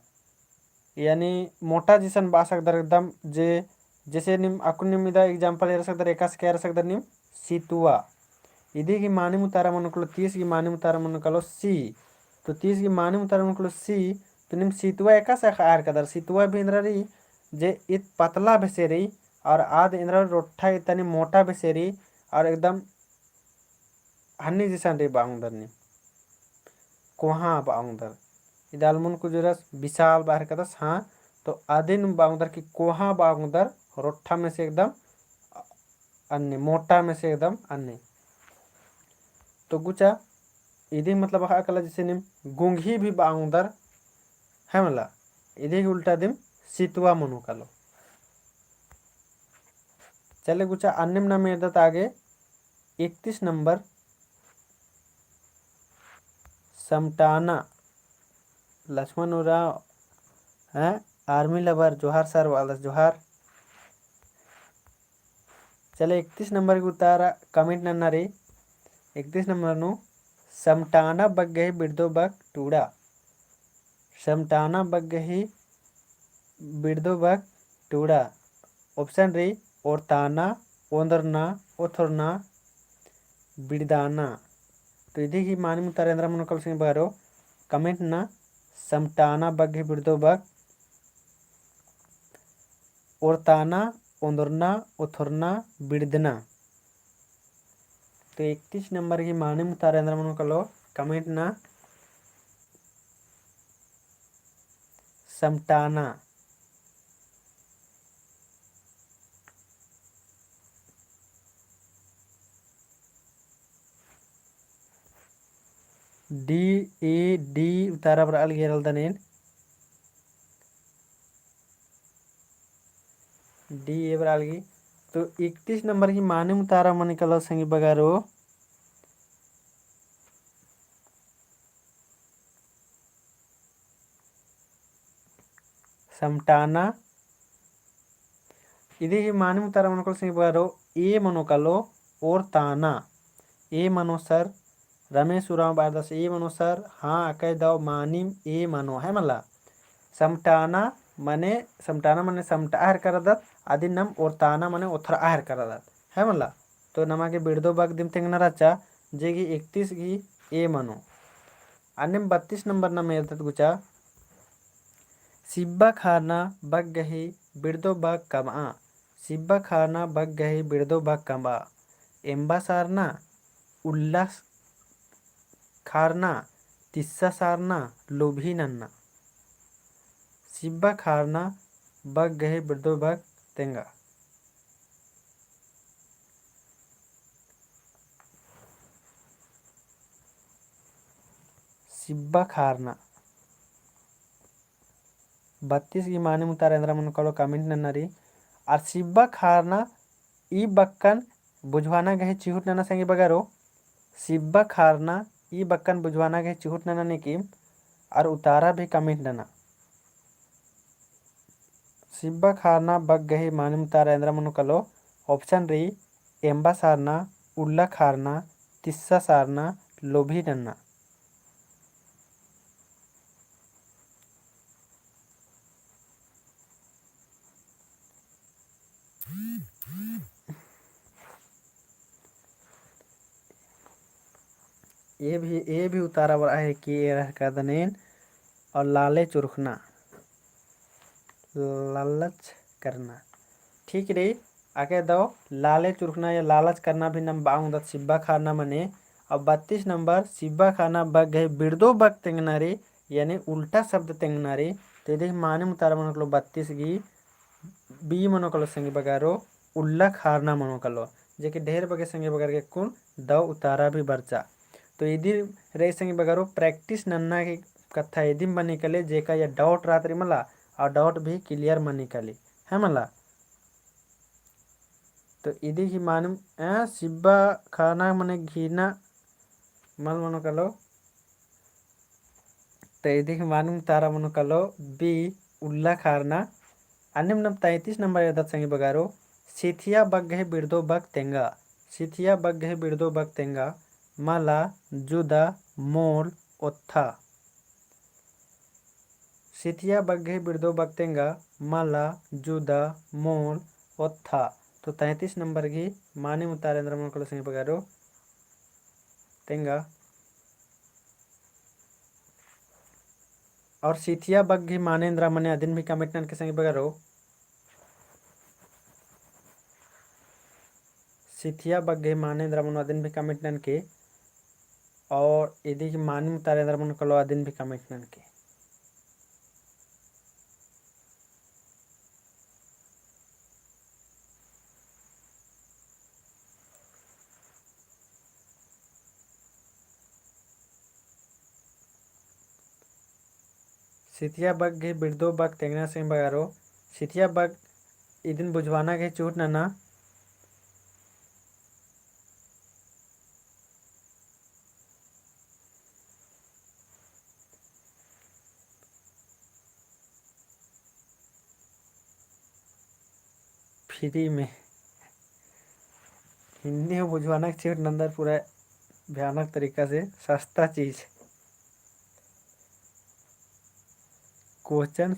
यानी मोटा जिसन बासक दर एकदम जे जैसे निम अकुन निम इदा एग्जांपल एर सकदर एकास के एर सकदर निम सितुआ इदी की मानी मुतारा मन कलो 30 की मानी मुतारा मन कलो सी तो 30 की मानी मुतारा मन कलो सी तो निम सितुआ एकास आर कदर सितुआ भी इंद्ररी जे इत पतला बेसेरी और आद इंद्र रोट्ठा इतनी मोटा बेसेरी और एकदम हन्नी जिसन रे बाउंदर निम कोहा बाउंदर इदालमुन कुजुरस विशाल बाहर कदस हाँ तो आदिन बाउंदर की कोहा बाउंदर रोट्ठा में से एकदम अन्य मोटा में से एकदम अन्य तो गुचा इधी मतलब हा कला जैसे निम गुंघी भी बाउंदर है मला इधी की उल्टा दिम सितुआ मनु कलो चले गुचा अन्य ना मेदत आगे 31 नंबर समटाना लक्ष्मण उराव है आर्मी लवर जोहार सर वाला जोहार चले 31 नंबर की उतारा कमेंट नन्ना रे 31 नंबर नु समटाना बग्गही बिड़दो बग टूड़ा समटाना बग्गही बिड़दो बग टूड़ा ऑप्शन रे ओरताना ओंदरना ओथरना बिड़दाना तो इधी की मानी मुतारेंद्र मन कल सिंह बारो कमेंट ना समटाना बग्गही बिड़दो बग ओरताना ओंदरना ओथरना बिड़दना तो 31 नंबर की मानी मुतारेंद्र मन कलो कमेंट ना समटाना डी ए डी उतारा पर अल गेरल दनेन डी ए पर अलगी तो 31 नंबर की माने उतारा मन कलो संगी बगारो समटाना इधी की माने उतारा मन कलो संगी बगारो ए मनो कलो और ताना ए मनो सर रमेश उराव बारदास ए मनो सर हाँ अकय दाव मानिम ए मनो है मला समटाना मने समटा आहर करदत आदि नम ओरताना मने ओथर आहर करदत है मला तो नमा के बिड़दो बाग दिम तेंगना रचा जेगी 31 की ए मनो अन्यम 32 नंबर न मेदत गुचा सिब्बा खाना बग गही बिड़दो बाग कमा सिब्बा खाना बग गही बिड़दो बाग कमा एम्बा सारना उल्लास खारना तिस्सा सारना लोभी नन्ना सिब्बा खारना बग गहे बिड़दो बग तेंगा सिब्बा खारना 32 की माने मुतारेंद्र मन कलो कमेंट नन्नरी और सिब्बा खारना ई बक्कन बुझवाना गहे चिहुट नना संगे बगारो सिब्बा खारना ई बक्कन बुझवाना गहे चिहुट नना निकीम और उतारा भी कमेंट नना सिब्बा खारना बग गही माने मुतारेंद्र मन कलो ऑप्शन री एम्बा सारना उल्ला खारना तिस्सा सारना लोभी नन्ना ये भी उतारा बड़ा है कि ये रह का दनेन और लाले चुरखना लालच करना ठीक रे आगे दो लाले चुरखना या लालच करना भी नम बाउंद सिब्बा खाना मने और 32 नंबर सिब्बा खाना बग गए बिड़दो बग तेंगना रे यानी उल्टा शब्द तेंगनारे तेदे माने मुतारा मनकलो 32 गी बी मनोकलो संगे बगारो उल्ला खारना मनोकलो जेके ढेर बगे संगे बगार के कुन द उतारा भी बरचा तो इदी रे संगे बगारो प्रैक्टिस नन्ना के कथा यदि मन निकले जेका या डाउट रात्रि मला और डाउट भी क्लियर मन निकले है मला तो इदी की मालूम सिब्बा खाना मने घीना मल मनो कलो तो इदी की मालूम तारा मनो कलो बी उल्ला खारना अन्य 33 नंबर यदत संगे बगारो सिथिया बग्गे बिरदो बग तेंगा सिथिया बग्गे बिरदो बग तेंगा मला जुदा मोल ओत्था सिथिया बग्गे बिरदो बग तेंगा मला जुदा मोल ओत्था तो 33 नंबर की माने मुतारेंद्र मन को संगे बगारो तेंगा और सिथिया बग्गे मानेंद्र मने अदिन भी कमिटमेंट के संगे बगारो सिथिया बग्गे मानेंद्र मन अदिन भी कमिटमेंट के और यदि की माने मुतारेंद्र मन को अदिन भी कमिटमेंट के सिथिया बग घे बिरदो बग तेंगना से बगारो सिथिया बग इदिन बुझवाना के चूट नना फ्री में हिंदी में बुझवाना के चूट नंदर पूरा भयानक तरीका से सस्ता चीज क्वेश्चन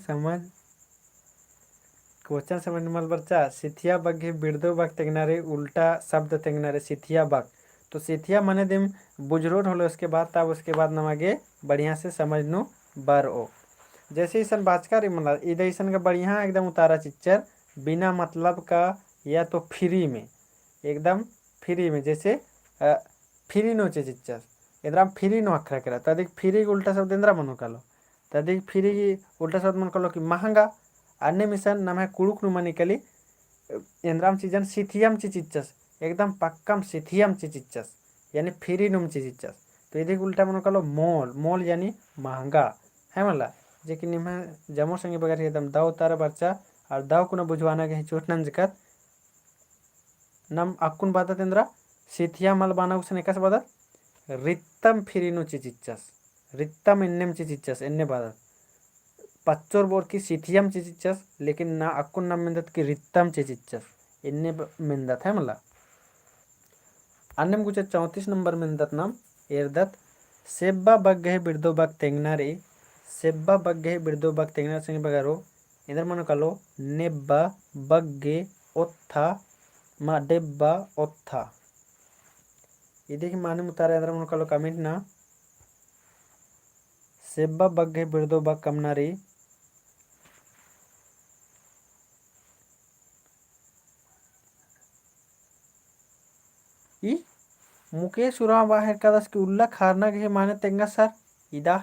समझ मल बच्चा सिथिया बग घे बिरदो बग तेंगनारे उल्टा शब्द तेंगनारे सिथिया बग तो सिथिया मने दिम बुजरोड होलो उसके बाद तब उसके बाद नमागे बढ़िया से समझ नु बर ओ जैसे ईसन बाचका रे मतलब इधर ईसन का बढ़िया एकदम उतारा चिच्चर बिना मतलब का या तो फ्री में एकदम फ्री में जैसे फ्री नोचे चिच्चर एकदम फ्री नो अखरा करा तदिक फ्री के उल्टा शब्द इंद्रा मनो कालो तदिक फ्री की उल्टा शब्द मन कालो कि महंगा अन्य मिशन नम है कुड़ुक नुमा निकली इंद्राम चीजन सिथियम चिचिच्चस एकदम पक्कम सिथियम चिचिच्चस यानी फ्री नुम चिचिच्चस तो यदि उल्टा मन कालो मोल मोल यानी महंगा है मला जे कि निम जमो संगे बगैर एकदम दाव तारा बच्चा और दाव कुना बुझवाना के चोटनन जकत नम अक्कुन बादत इंद्रा सिथिया मल बाना उसने कस बादत रित्तम फिरिनु चिचिच्चस रित्तम इन्नेम चिचिच्चस इन्ने बादत पच्चोर बोर की सिथियम चिचिच्चस लेकिन ना अक्कुन नम मिंदत की रित्तम चिचिच्चस इन्ने मिंदत है मला अन्यम कुछ 34 नंबर मिंदत नाम एरदत सेब्बा बग्गे बिरदो बग तेंगना रे सेब्बा बग्गे बिरदो बग तेंगना संगे बगारो इधर मनो कलो नेब्बा बग्गे ओत्था मा डेब्बा ओत्था इदी की माने मुतारे अंदर मनो कलो कमेंट ना सेब्बा बग्गे बिरदो बग कमनारी ई मुकेश उरा बाहर कदस की उल्ला खारना के माने तेंगा सर इदा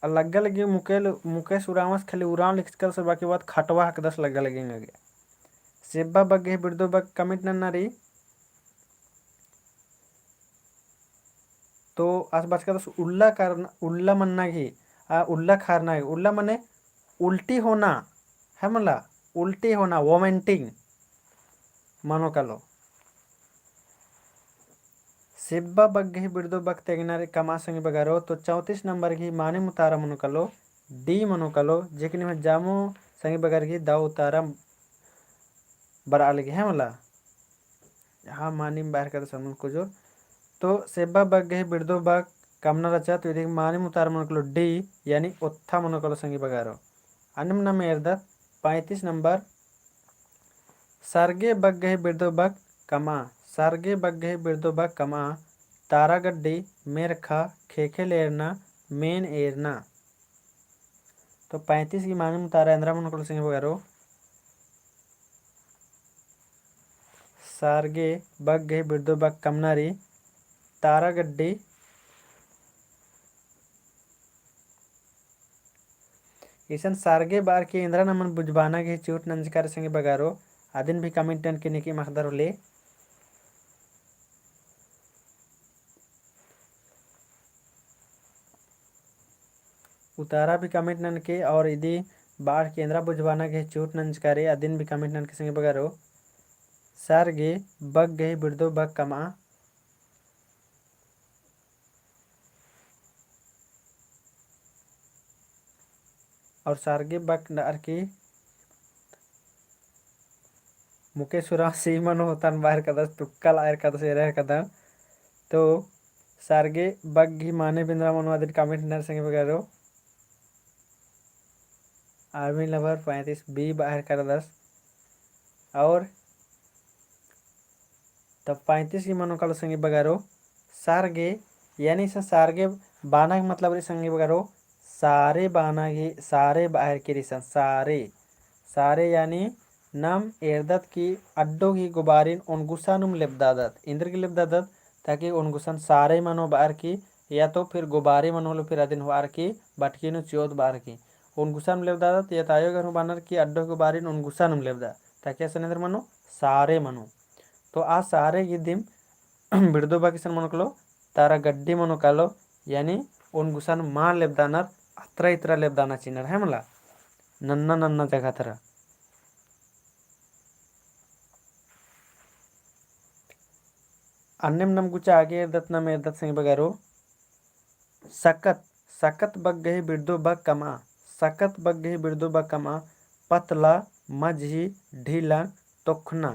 लग्गा लगे मुकेश उरामस खाली उराम लिख कर सर बाकी बात खटवा हक दस लग्गा लगेंगे सेब्बा बग्गे बिरदो बग कमिट नन्ना री तो आज बात कर उल्ला करना उल्ला मन्ना की उल्ला खारना है उल्ला मने उल्टी होना है मला उल्टी होना वोमेंटिंग मानो कलो सिब्बा बग्गे बिरदो बग तेगनारे कमा संगे बगारो तो 34 नंबर की माने मुतारा मनो कलो डी मनो कलो जेकि में जामो संगे बगार की दाव उतारा बरा लगे है मला हाँ मानी बाहर कर समन को जो तो सेब्बा बग्गे बिरदो बग कमना रचा तो यदि माने मुतारा मनो कलो डी यानी ओत्था मनो कलो संगे बगारो अन्नम नम एरदत 35 नंबर सर्गे बग्गे बिरदो बग कमा सर्गे बग्गे बिरदो बग कमा तारागड्डी मेरखा खेखेल एरना मेन एरना तो 35 की माने मुतारा इंद्रा मन को संगे बगारो सारगे बग्गे बिरदो बग कमनारी तारागड्डी ईसन सारगे बार के इंद्रा नमन बुजबाना के चूट नंजकार संगे बगारो आदिन भी कमिट टन के निकी मखदर ले उतारा भी कमिट नन के और इदी बाढ़ के इंद्रा बुजबाना के चूट नंजकारे आदिन भी कमिट नन के संगे बगारो सारगे बग गए बिरदो बग कमा और सारगे बग नर की मुकेश्वरा सीमन होता बाहर कदा तुक्कल आयर कदा से रह कदा तो सारगे बग ही माने बिंद्रा मनवादिन कमिट नर संगे बगारो आर्मी लवर 35 बी बाहर कर 10 और तब 35 की मनो कल संगे बगारो सारगे यानी से सारगे बाना के मतलब रे संगे बगारो सारे बाना के सारे बाहर के रिसन सारे सारे यानी नम एर्दत की अड्डो की गुबारिन उनगुसानुम लेबदादत इंद्र की लेबदादत ताकि उनगुसन सारे मनो बाहर की या तो फिर गुबारे मनो लो फिर अदिन वार की बटकी नु चियोत बाहर की उनगुसानुम लेबदादत या तायो घर बानर की अड्डो की गुबारिन उनगुसानुम लेबदा ताकि ऐसा निंद्र मनो सारे मनो तो आ सारे की दिम बिड़दो बाकिसन मनो कलो तारा गड्डी मनो कालो यानी उनगुसान मां लेबदानर अत्रा इत्रा लेबदाना चिनर है मला नन्ना नन्ना जगह तरह अन्यम नम गुचा आगे एर्दत नम एर्दत संग बगारो सकत सकत बग गही बिरदो बग कमा सकत बग गही बिरदो बग कमा पतला मझी ढीला तोखना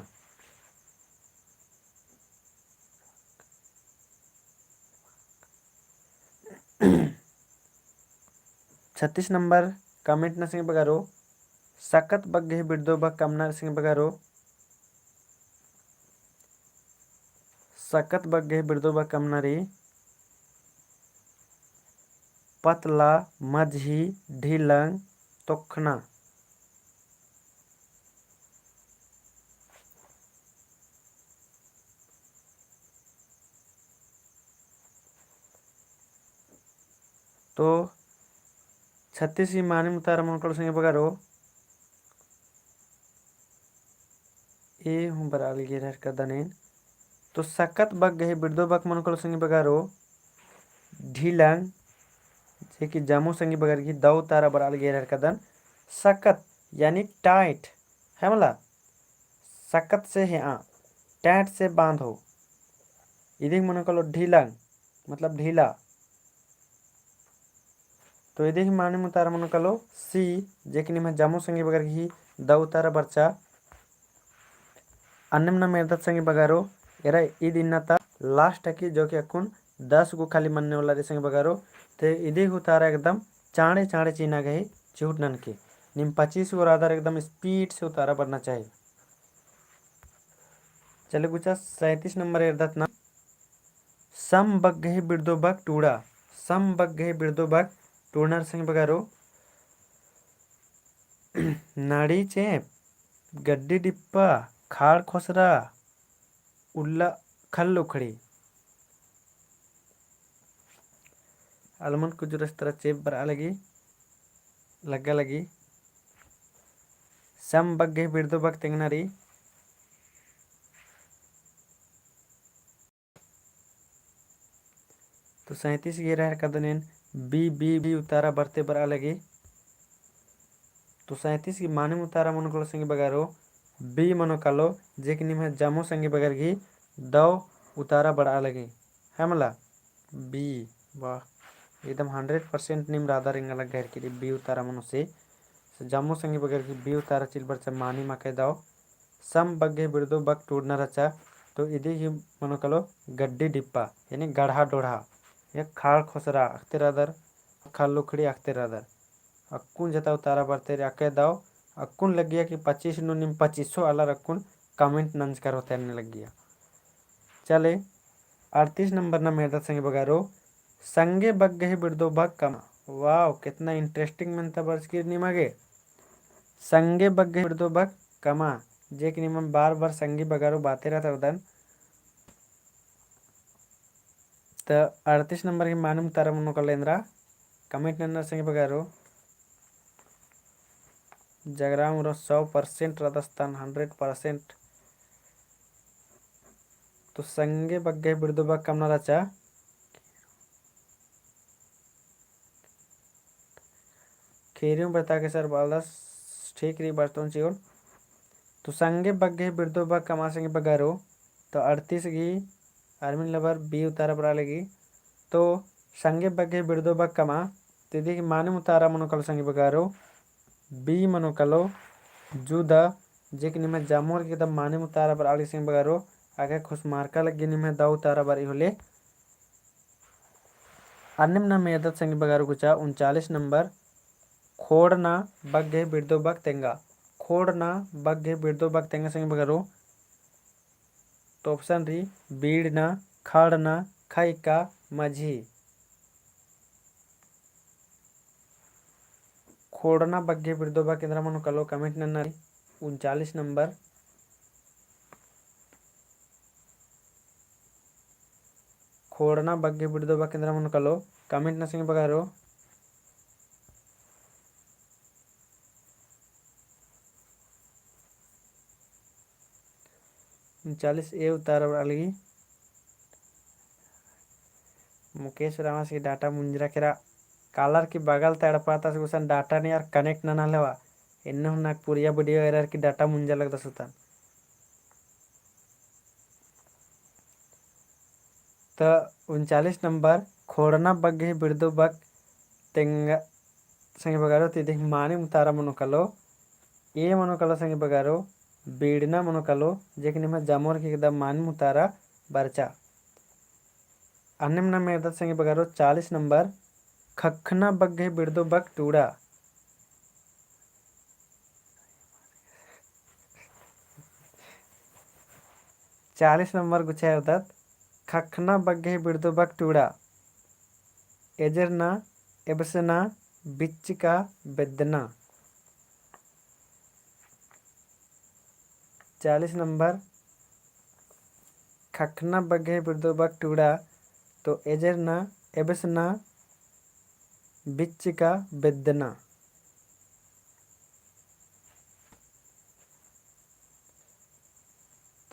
36 नंबर कमेंट न सिंह बगारो सकत बग गही बिरदो बग कमना सिंह बगारो सकत बग गही बिरदो बग कमना रे पतला मझी ढीलंग तोखना तो 36 की मानी मुतारा मन सिंह बगारो ए हूँ बराल गिरहर का दनेन तो सकत बग गही बिरदो बग मन सिंह बगारो ढीलंग जे कि जामो संगी बगर की दौ तारा बराल गिरहर का दन सकत यानी टाइट है मला सकत से है टाइट से बांधो इधर मन कलो ढीलंग मतलब ढीला तो इधर माने मुतारा मन कलो सी जेकि निम जामो संगी बगर की दौ तारा बरचा अन्नम न मेरदत संगी बगारो एरा ई दिनता लास्ट की जो कि अकुन 10 गो खाली मनने वाला रे संगी बगारो ते इधे को तारा एकदम चाणे चाणे चीना गए चूट नन के निम 25 गो रादर एकदम स्पीड से उतारा बढ़ना चाहिए चले गुचा 37 नंबर एर्दत ना सम बग गहे बिरदो बग टूड़ा सम बग गहे बिरदो बग टूड़नर संग बगारो नाड़ी चेप गड्डी डिप्पा खाड़ खोसरा उल्ला खल उखड़ी अलमन को जो तरह चेप बरा लगी लगा लगी सम बग गहे बिरदो बग तेंगनारी तो 37 गे रहा कदनेन बी बी बी उतारा बरते बरा लगे तो 37 की माने उतारा मन को संगे बगारो बी मनो कालो जे कि निम जामो संगे बगर घी दो उतारा बड़ा लगे है मला बी वाह एकदम 100% निम राधा रिंगा लग घर की बी उतारा मनो से जामो संगे बगर घी बी उतारा चिल बरचा मानी माके दाओ सम बग्गे बिरदो बग टूटना रचा तो इधे ही मनो कलो गड्डी डिप्पा यानी गढ़ा डोढ़ा या खाड़ खोसरा अख्ते रादर खाल लुखड़ी अख्ते रादर अक्कुन जता उतारा बरते अके दाओ अक्कुन लग गया कि 25 नु निम 2500 अला रक्कुन कमेंट नंज कर होते लग गया चले 38 नंबर ना मेरे संगे बगारो संगे बग गए बिरदो बग कमा वाह कितना इंटरेस्टिंग मनता बर्स की निमागे संगे बग गए बिरदो बग कमा जे कि निमन बार बार संगी बगारो बाते रहता उदन तो 38 नंबर की मालूम तारा मनो कलेंद्रा कमेंट नंबर संगे बगारो जगराम 100% राजस्थान 100%। तो संगे बग्गे बिर्दुबा कमना रचा खेरियों बता के सर बालदास ठीक रही बर्तन चियोन। तो संगे बग्गे बिर्दुबा कमा संगे बगारो तो 38 की आर्मी लवर बी उतारा बरा लगी। तो संगे बग्गे बिर्दुबा कमा तिदी माने उतारा मनुकल संगे बगारो बी मनुकलो जुदा जेक निमे जामोर के दम माने उतारा बर आली संगे बगारो आगे खुश मार्का लगी निमे दा उतारा बारी होले। अन्य मेदत संगे बगारो कुचा 39 नंबर खोड़ना बग्गे बिर्दो बग तेंगा। खोड़ना बग्गे बिर्दो बग तेंगा संगे बगारो तो ऑप्शन री बीड़ना खाड़ना खाइका माझी। खोड़ना बग्गे बिर्दो बग केंद्र मनो कलो कमेंट नन्ना 39 नंबर खोड़ना बग्गे बिर्दो बग केंद्र मनो कलो कमेंट न संगे बगारो। उनचालीस ए उतार अलगी मुकेश रामा से डाटा मुंजरा केरा कालर की बगल तड़पाता से उसन डाटा नहीं यार कनेक्ट ना लेवा इन्हें हम नाक पूरिया वीडियो एरर की डाटा मुंजा लगता सुतन। तो 39 नंबर खोड़ना बग्गे बिर्दो बग तेंगा संगे बगारो तिदिक माने उतारा मनुकलो ए मनुकलो संगे बगारो बीड़ना मनुकलो जेकनि में जामोर के एकदम माने उतारा बरचा। अन्य मेदत संगे बगारो 40 नंबर खखना बग्गे बिर्दो बग टूड़ा 40 नंबर गुच्छा होतात Khakhna बग्गे बिर्दो bug टूड़ा एजरना एबसना बिच्चिका बेदना। 40 number Khakhna बग्गे बिर्दो bug टूड़ा तो एजरना एबसना बिच्चिका बेदना।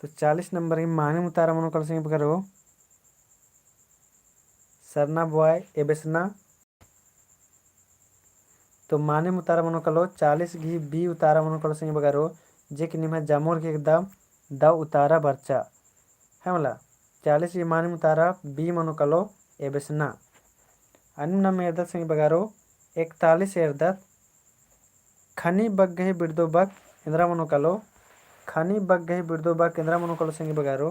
तो 40 नंबर की माने मुतारा मनो कल संगे बगारो सरना बॉय एबसना तो माने मुतारा मनो कलो 40 घी बी उतारा मनो कलो संगे बगारो जे कि निमे जामोर के एकदम द उतारा बरचा है मला 40 की माने मुतारा बी मनो कलो एबसना। अन्य में एरदत संगे बगारो 41 एरदत खनी बग्गे बिर्दो बग इंद्रा मनो कलो खनी बग्गे बिर्दो बग इंद्रा मनो कलो संगे बगारो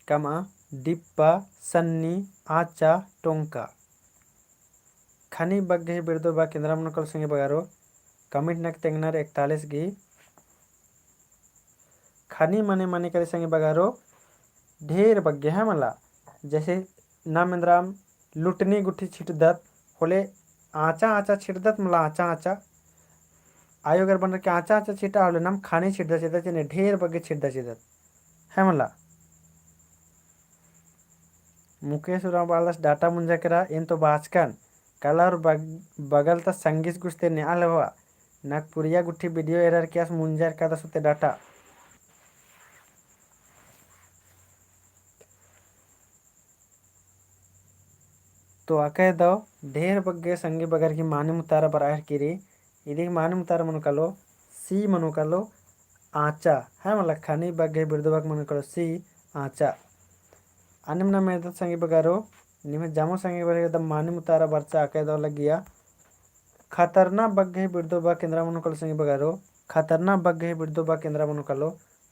कमा डिप्पा सन्नी आचा टोंका। खनी बग्गे बिर्दो बग इंद्रा मनो कलो संगे बगारो कमिट नक तेंगनर 41 की खनी मने मने करे संगे बगारो ढेर बग्गे है मला जैसे नाम इंद्राम लुटनी गुट्ठी छिटदत होले आचा आचा छिटदत मला आचा आचा आयो अगर बन के आचा आचा छिटा होले नाम खानी छिटदा छिटदा चने ढेर बग्गे छिटदा छिटदत है मला मुकेश राव बालस डाटा मुंजा करा इन तो बाचकन कलर बगल त संगीत गुस्ते ने आलवा नागपुरिया गुट्ठी वीडियो एरर क्यास मुंजार का सुते डाटा। तो आके दो ढेर बग्गे संगे बगर की माने मुतारा बराहर किरी इदी माने मुतारा मनो कलो सी मनो कलो आचा है मला खानी बग्गे बिर्दुबक मनो कलो सी आचा। अन्य मेदत संगे बगारो निमे जामो संगे बरे एकदम माने मुतारा बरचा आके दो लगिया खतरना बग्गे बिर्दुबक केंद्रा मनो कलो संगे बगारो खतरना बग्गे बिर्दुबक केंद्रा मनो कलो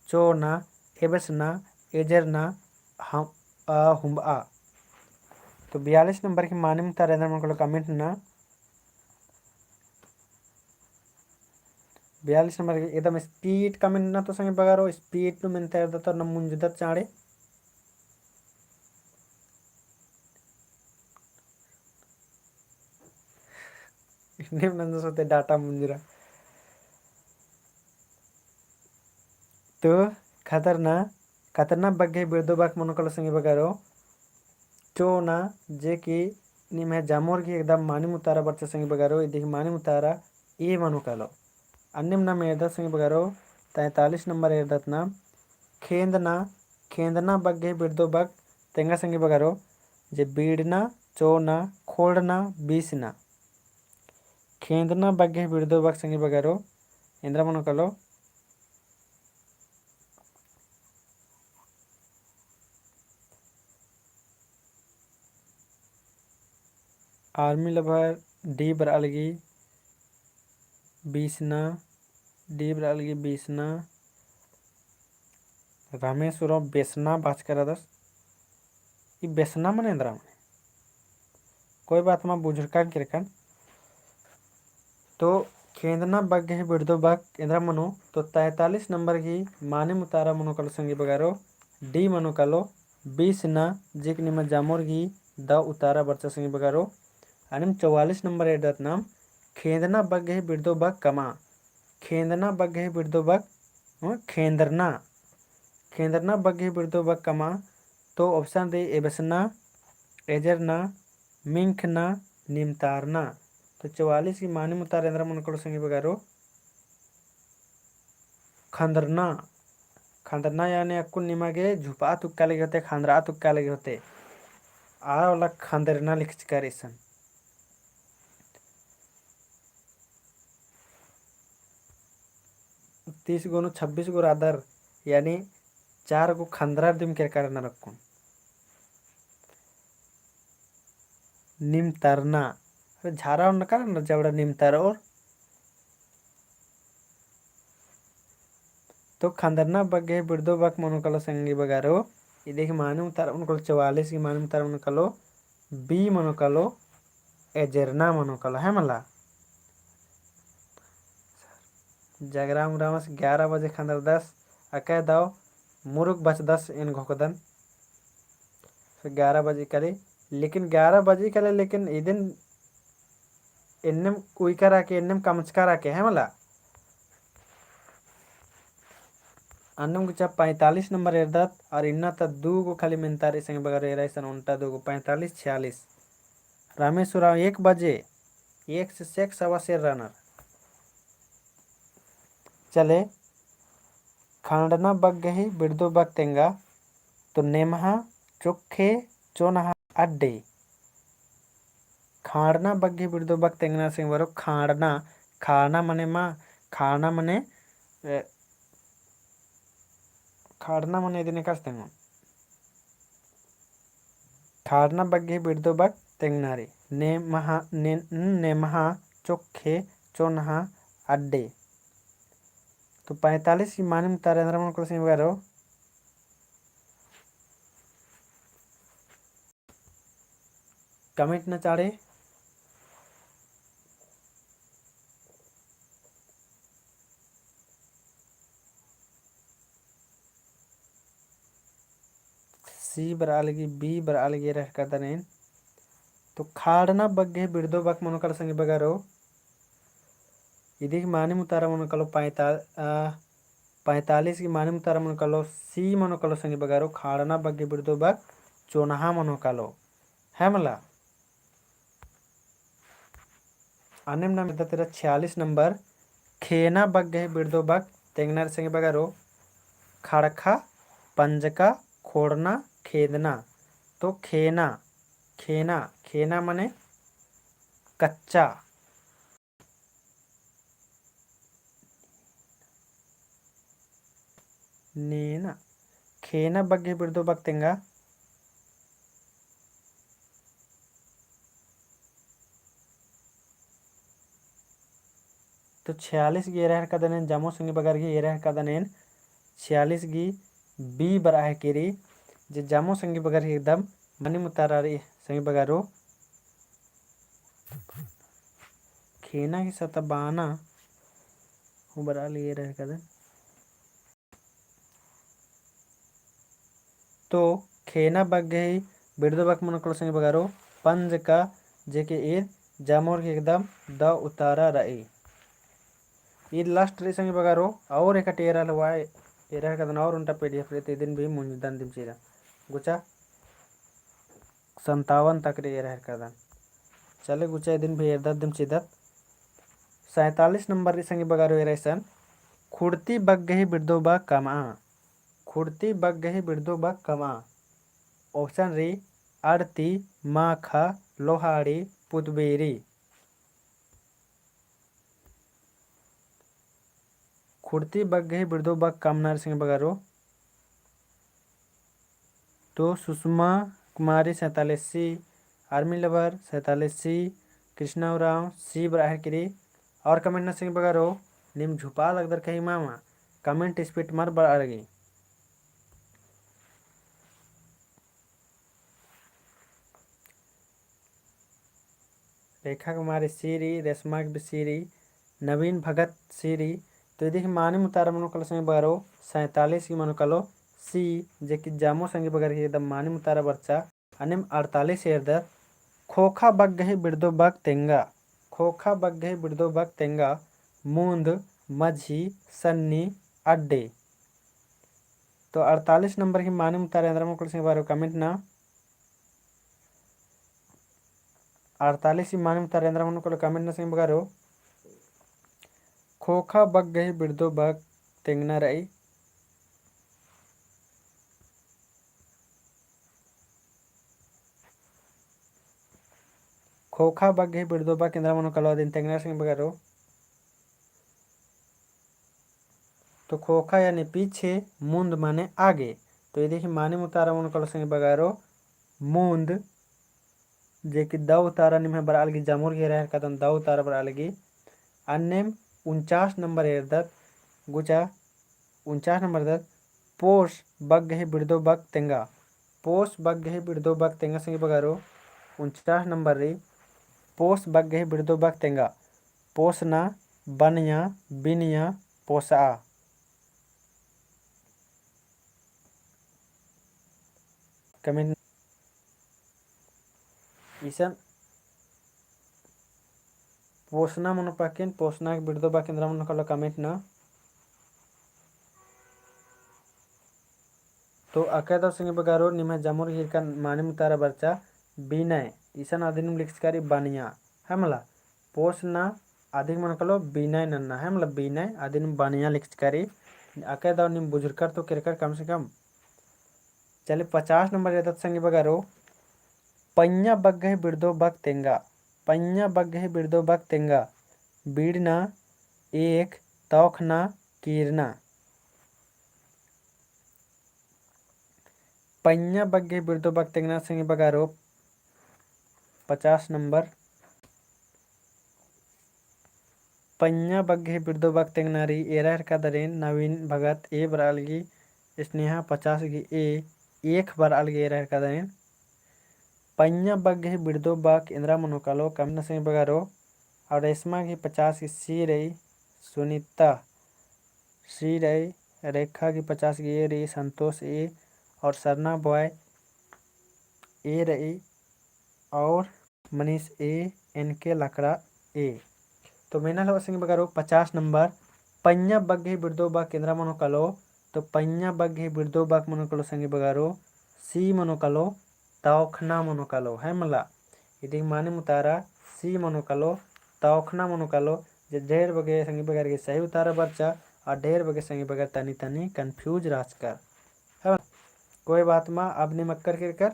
चोना एबसना एजरना हम हुम्बा। तो 42 नंबर की माने मुतारा इंद्रा मनो कलो कमेंट ना 42 नंबर की एकदम स्पीड कमेंट ना तो संगे बगारो स्पीड नु मेंते तो न मुंजदत चाड़े इन्हें नंद सोते डाटा मुंजरा। तो खतरना बग्गे बिर्दुबक मनो कलो संगे बगारो चोना जे की निम है जामोर की एकदम मानी मुतारा बच्चा संग बगारो इदी मानी मुतारा ए मनु कालो अन्यम नाम एरदत संग बगारो 43 नंबर एरदत नाम खेंदना खेंदना बग्गे बिरदो बग तेंगा संग बगारो जे बीड़ना चोना खोड़ना बीसना खेंदना बग्गे बिरदो बग संग बगारो इंद्र मनु कालो आर्मी लभर डी बरालगी बीसना डी बरालगी बीसना रामेश्वरम बेसना बाच कर दस ये बेसना मन इंद्रा मन कोई बात में बुजुर्ग किरकन तो खेंदना बग्गे बिरदो बग इंद्रा मनु तो 43 नंबर की माने मुतारा मनु कलो संगी बगारो डी मनु कलो 20 ना जिक निम जामोर की द उतारा बच्चा संगी बगारो अनिम 44 नंबर एडत नाम खेंदना बग्गे बिरदो बग कमा खेंदना बग्गे बिरदो बग खेंदरना खेंदरना बग्गे बिरदो बग कमा तो ऑप्शन दे एबसना एजरना मिंखना निमतारना तो 44 की मानी मुतार इंद्र मन कड़ो संगी बगारो खंदरना खंदरना यानी अक्कुन निमागे झुपा तुक्का लगे होते खंदरा तुक्का लगे होते आ वाला खंदरना लिख कर इसन 30 गोनु 26 गो रादर यानी 4 गो खंदरा दिम के करना रखूं निमतारना झारा न करना जबड़ा निमतार और तो खंदरना बग्गे बिरदो बक मनु कलो संगी बगारो ये देखिए माने उतार उनको 44 की माने उतार मनु कलो बी मनु कलो एजरना मनु कलो है मला जगराम रामस 11 बजे खंदर 10 अकय दाओ मुरुक बच 10 इन घोकदन फिर 11 बजे करे लेकिन 11 बजे करे लेकिन इदिन इन्नम कोई करा के इन्नम कमचकारा के है मला अन्नम गुचा 45 नंबर एरदत और इन्ना त 2 गो खाली मिनतारी संग बगर एराइसन उनटा 2 गो 45 46 रामेश्वरा 1 बजे 1 से 6 सवा से रनर चले खांडना बग गही बिरदो बग तेंगा तो नेमहा चोखे चोनहा अड्डे खाड़ना बग्घी बिरदो बग तेंगना सिंह बरो खाड़ना खाड़ना मने माँ खाड़ना मने खाड़ना मने इतने कस तेंगो खाड़ना बग्घी बिरदो बग तेंगनारी नेमहा चोखे चोनहा अड्डे तो 45 की मानी तारेंद्र मन को सिंह बरो कमेंट न चाड़े सी बरालगी बी बरालगी रह कदनेन तो खाड़ना बग्गे बिरदो बक मनो कल संगे बगारो इदी की मानी मुतारा मनो कलो 45 की मानी मुतारा मनो कलो सी मनो कलो संगे बगारो खाड़ना बग्गे बिरदो बक चोनहा मनो कलो है मला अनिम नाम तेरा 46 नंबर खेना बग्गे बिरदो बक तेंगनार संगे बगारो खड़खा पंजका खोड़ना खेदना तो खेना खेना खेना मने कच्चा नेना खेना बग्गे बिरदो बग तेंगा तो 46 गी एरह कदनेन जामो संगे बगर गी एरह कदनेन 46 गी बी बराह केरी जे जामो संगे बगर एकदम मनी मुतारारी संगे बगारो खेना की सता बाना हूँ बरा लिए रह कदन तो खेना बग गई बिरदो बक मन कल संगे बगारो पंज का जेके ईद जामोर के एकदम द उतारा रही ये लास्ट रे संगे बगारो और एक टेरा लवाए एरा कदन और उनटा पीडीएफ रे दिन भी मुंजदन दिम चीरा गुचा 57 तक रे एरा कदन चले गुचा दिन भी दिम चिदत 47 नंबर संगे बगारो एरेसन खुड़ती बग गही बिरदोबा कमा। खुड़ती बग गही बिरदोबा कमा। ऑप्शन री आड़ती माखा लोहाड़ी पुतबेरी। खुड़ती बग गही बिरदोबा कामनार संगे बगारो तो Sushma Kumari 47C, army lover 47C, Krishna Oraon सी बराहकिरी। और कमेंट न सिंह बगारो निम झुपा लगदर कहीं मामा कमेंट स्पीड मार बड़ा लगी। रेखा कुमारी सीरी, रेशमा सीरी, नवीन भगत सीरी। तो यदि मानी मुतारा मनो कलो संगे बगारो 47 की मनो कलो सी जे कि जामो संगे बगर ही एकदम मानी मुतारा बच्चा अनिम 48 एर्दर खोखा बग गही बिरदो बग तेंगा। खोखा बग गही बिरदो बग तेंगा मूंद मझी सन्नी अड्डे। तो 48 नंबर की मानी मुतारा अंदर मनो संगे बगारो कमेंट ना 48 की मानी मुतारा अंदर मनो कमेंट ना संगे बगारो खोखा बग गही बिरदो बग तेंगना रही। खोखा बग गही बिरदो बग केंद्र मनो कलो दिन तेंगना संगे बगारो तो खोखा यानी पीछे मूंद माने आगे। तो ये देखिए माने मुतारा मन कल संगे बगारो मूंद जे कि दाऊ तारा निम्हे बराल की जामुर के रह कदम दाऊ तारा बराल की अन्यम 49 नंबर एरदत गुचा 49 नंबर दत पोष बग गही बिरदो बग तेंगा। पोष बग गही बिरदो बग तेंगा संगे बगारो 49 नंबर री पोष बग गही बिरदो बग तेंगा पोषना बनिया बिनिया पोसा। कमेंट ईसन पोषना मन पाकिन पोषना के बिरदो बा केंद्र मन कलो कमेंट ना तो अकेदा संगे बगारो निम्हे जामुर हिरका माने मुतारा बच्चा बिनय ईसन आदिनिम लिखकारी बानिया है मला पोषना अधिक मन कलो बिनय नन्ना है मतलब बिनय आदिनिम बानिया लिखकारी अकेदा निम बुजुर्ग तो किरकर कम से कम। चले 50 नंबर यदत संगे बगारो पन्या बग गही बिरदो बग तेंगा। पन्या बग गही बिरदो बग तेंगा बीड़ना एक तौखना कीरना। पन्या बग गही बिरदो बग तेंगना संगे बगारो 50 नंबर पन्या बग गही बिरदो बग तेंगनारी एरर का दरेन नवीन भगत ए बरालगी स्नेहा 50 की एक बार अलगे एरर का दरेन पन्या बग गही बिरदो बग इंद्रा मनोकालो कमना संगे बगारो और रेशमा की 50 की सी रही सुनीता सी रही रेखा की 50 की ए रही संतोष ए और सरना बॉय ए रही और मनीष ए इनके लकड़ा ए। तो मैंने लो संगे बगारो 50 नंबर पन्या बग गही बिरदो बग केंद्रा मनो कलो तो पन्या बग गही बिरदो बग मनो कलो संगे बगारो सी मनो कलो तौखना मनो कलो है मला इदी माने मुतारा सी मनो कलो तौखना मनो कलो जे ढेर बगे संगे बगार के सही उतारा बच्चा और ढेर बगे संगे बगार तनी तनी कंफ्यूज राजकर है कोई बात मा अब ने मक्कर कर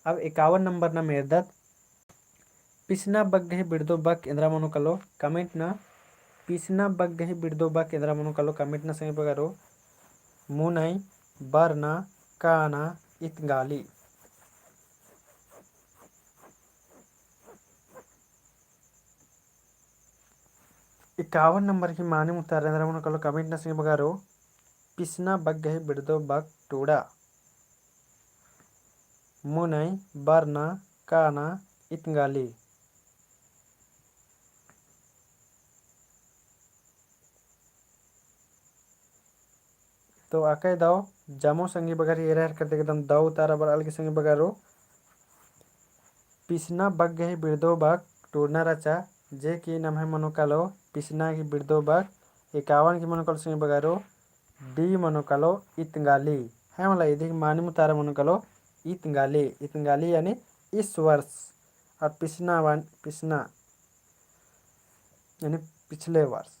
अब 51 नंबर ना मेरदत पिसना बग गही बिरदो बग केंद्रा मनो कलो कमेंट ना पिसना बग गही बिरदो बग केंद्रा मनो कलो कमेंट ना संगे बगारो मुनई बरना काना इतगाली। 51 नंबर की माने मुतारा अंदर मनो कलो कमेंट ना संगे बगारो पिसना बग गही बिरदो बग टूड़ा मुनई बरना काना इतगाली। तो आके दाओ जमो संगे बगार ये रह करते एकदम दाऊ तारा बराल के संगे बगारो पिसना बग गही बिरदो बग टूरना रचा जे की नाम है मनोकालो पिसना की बिरदो बग 51 की मनोकालो संगे बगारो डी मनोकालो इतंगाली है मला यदि मानी मुतारा मनोकालो इतंगाली इतंगाली यानी इस वर्ष और पिछना यानी पिछले वर्ष।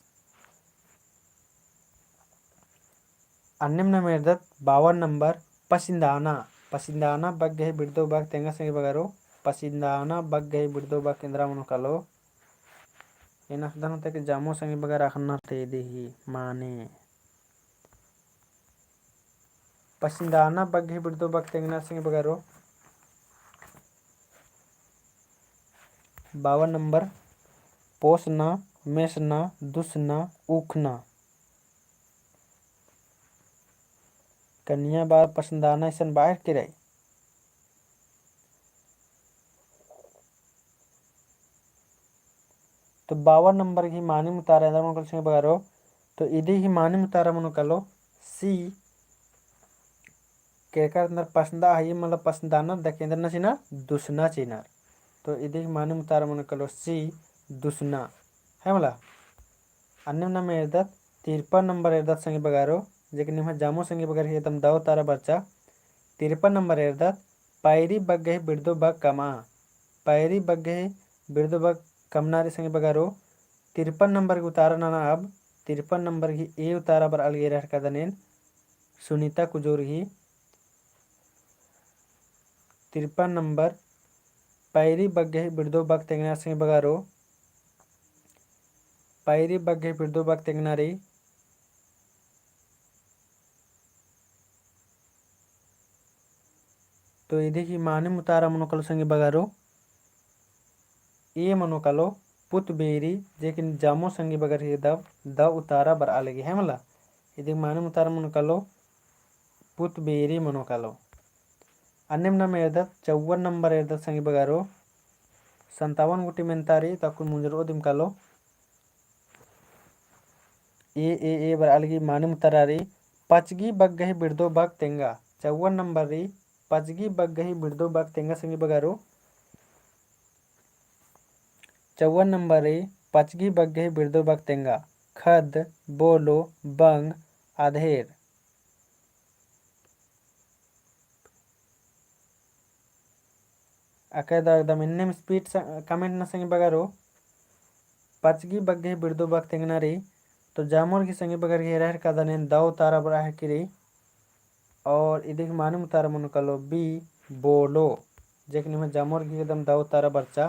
अन्निम्न मेरदत 52 नंबर पसिंदाना बग्गे बिड़दो बाग तेंगा संगे बगारो पसिंदाना बग्गे बिड़दो बाग केंद्रा मनो कलो ಏನಂತ ಜಾಮೋ ಸಂಗಿ ಬಗಾರ ಅಖನ್ನರ್ತೆದಿಹಿ ಮಾನೆ ಪಸಿಂದಾನ ಬಗ್ಗೆ ಬಿಡ್ದು ಬಗ್ ತೆಂಗನ ಸಂಗಿ ಬಗಾರೋ 52 नंबर पोसना मेसना दुसना उखना कन्या बार पसंदाना ऐसा बाहर के रही। तो 52 नंबर की मानी मुतारा मन बगारो तो इधी ही मानी मुतारा मन कलो सी केकर अंदर पसंदा है मतलब पसंदाना दकेंद्र न चिनार दुसना चिनार तो इधी ही मानी मुतारा मन कलो सी दुसना है मला अन्य में एरदत 53 नंबर एरदत संगे बगारो जेके निम जामो संगे बगार एकदम दाव तारा बच्चा 53 नंबर एरदत पायरी बग्गे बिड़दो बग कमा पायरी बग्गे बिड़दो बग कमनारी संगे बगारो 53 नंबर की उतारा नाना अब 53 नंबर की ए उतारा बर अलगे रह का दनेन सुनीता कुजूर ही 53 नंबर पायरी बग्गे बिड़दो बग तेंगना संगे बगारो पायरी बग्गे बिड़दो बग तेंगनारी तो इधे की माने मुतारा मनोकल संगे बगारो ए मनोकलो पुत बेरी जेकिन जामो संगे बगर ही द उतारा बर आलेगी है मला इधे माने मुतारा मनोकलो पुत बेरी मनोकलो अन्य में एरदत 54 नंबर एरदत संगे बगारो 57 गुटी मेंतारी तकुन मुंजरो दिमकालो ए बर आलेगी माने मुतारारी पचगी बग्गही बिड़दो बग तेंगा 54 नंबर री पचगी बग्गही बिड़दो बग तेंगा संगे बगारो 54 नंबर री पचगी बग्गही बिड़दो बग तेंगा खद बोलो बंग आधेर अकेदा एकदम इन्ने स्पीड कमेंट न संगे बगारो पचगी बग्गही बिड़दो बग तेंगना री तो जामोर की संगे बगर के रह का दने दाव तारा बरा है किरी और इधर माने मुतारा मन कलो बी बोलो जेकनि में जामोर की एकदम दाव तारा बच्चा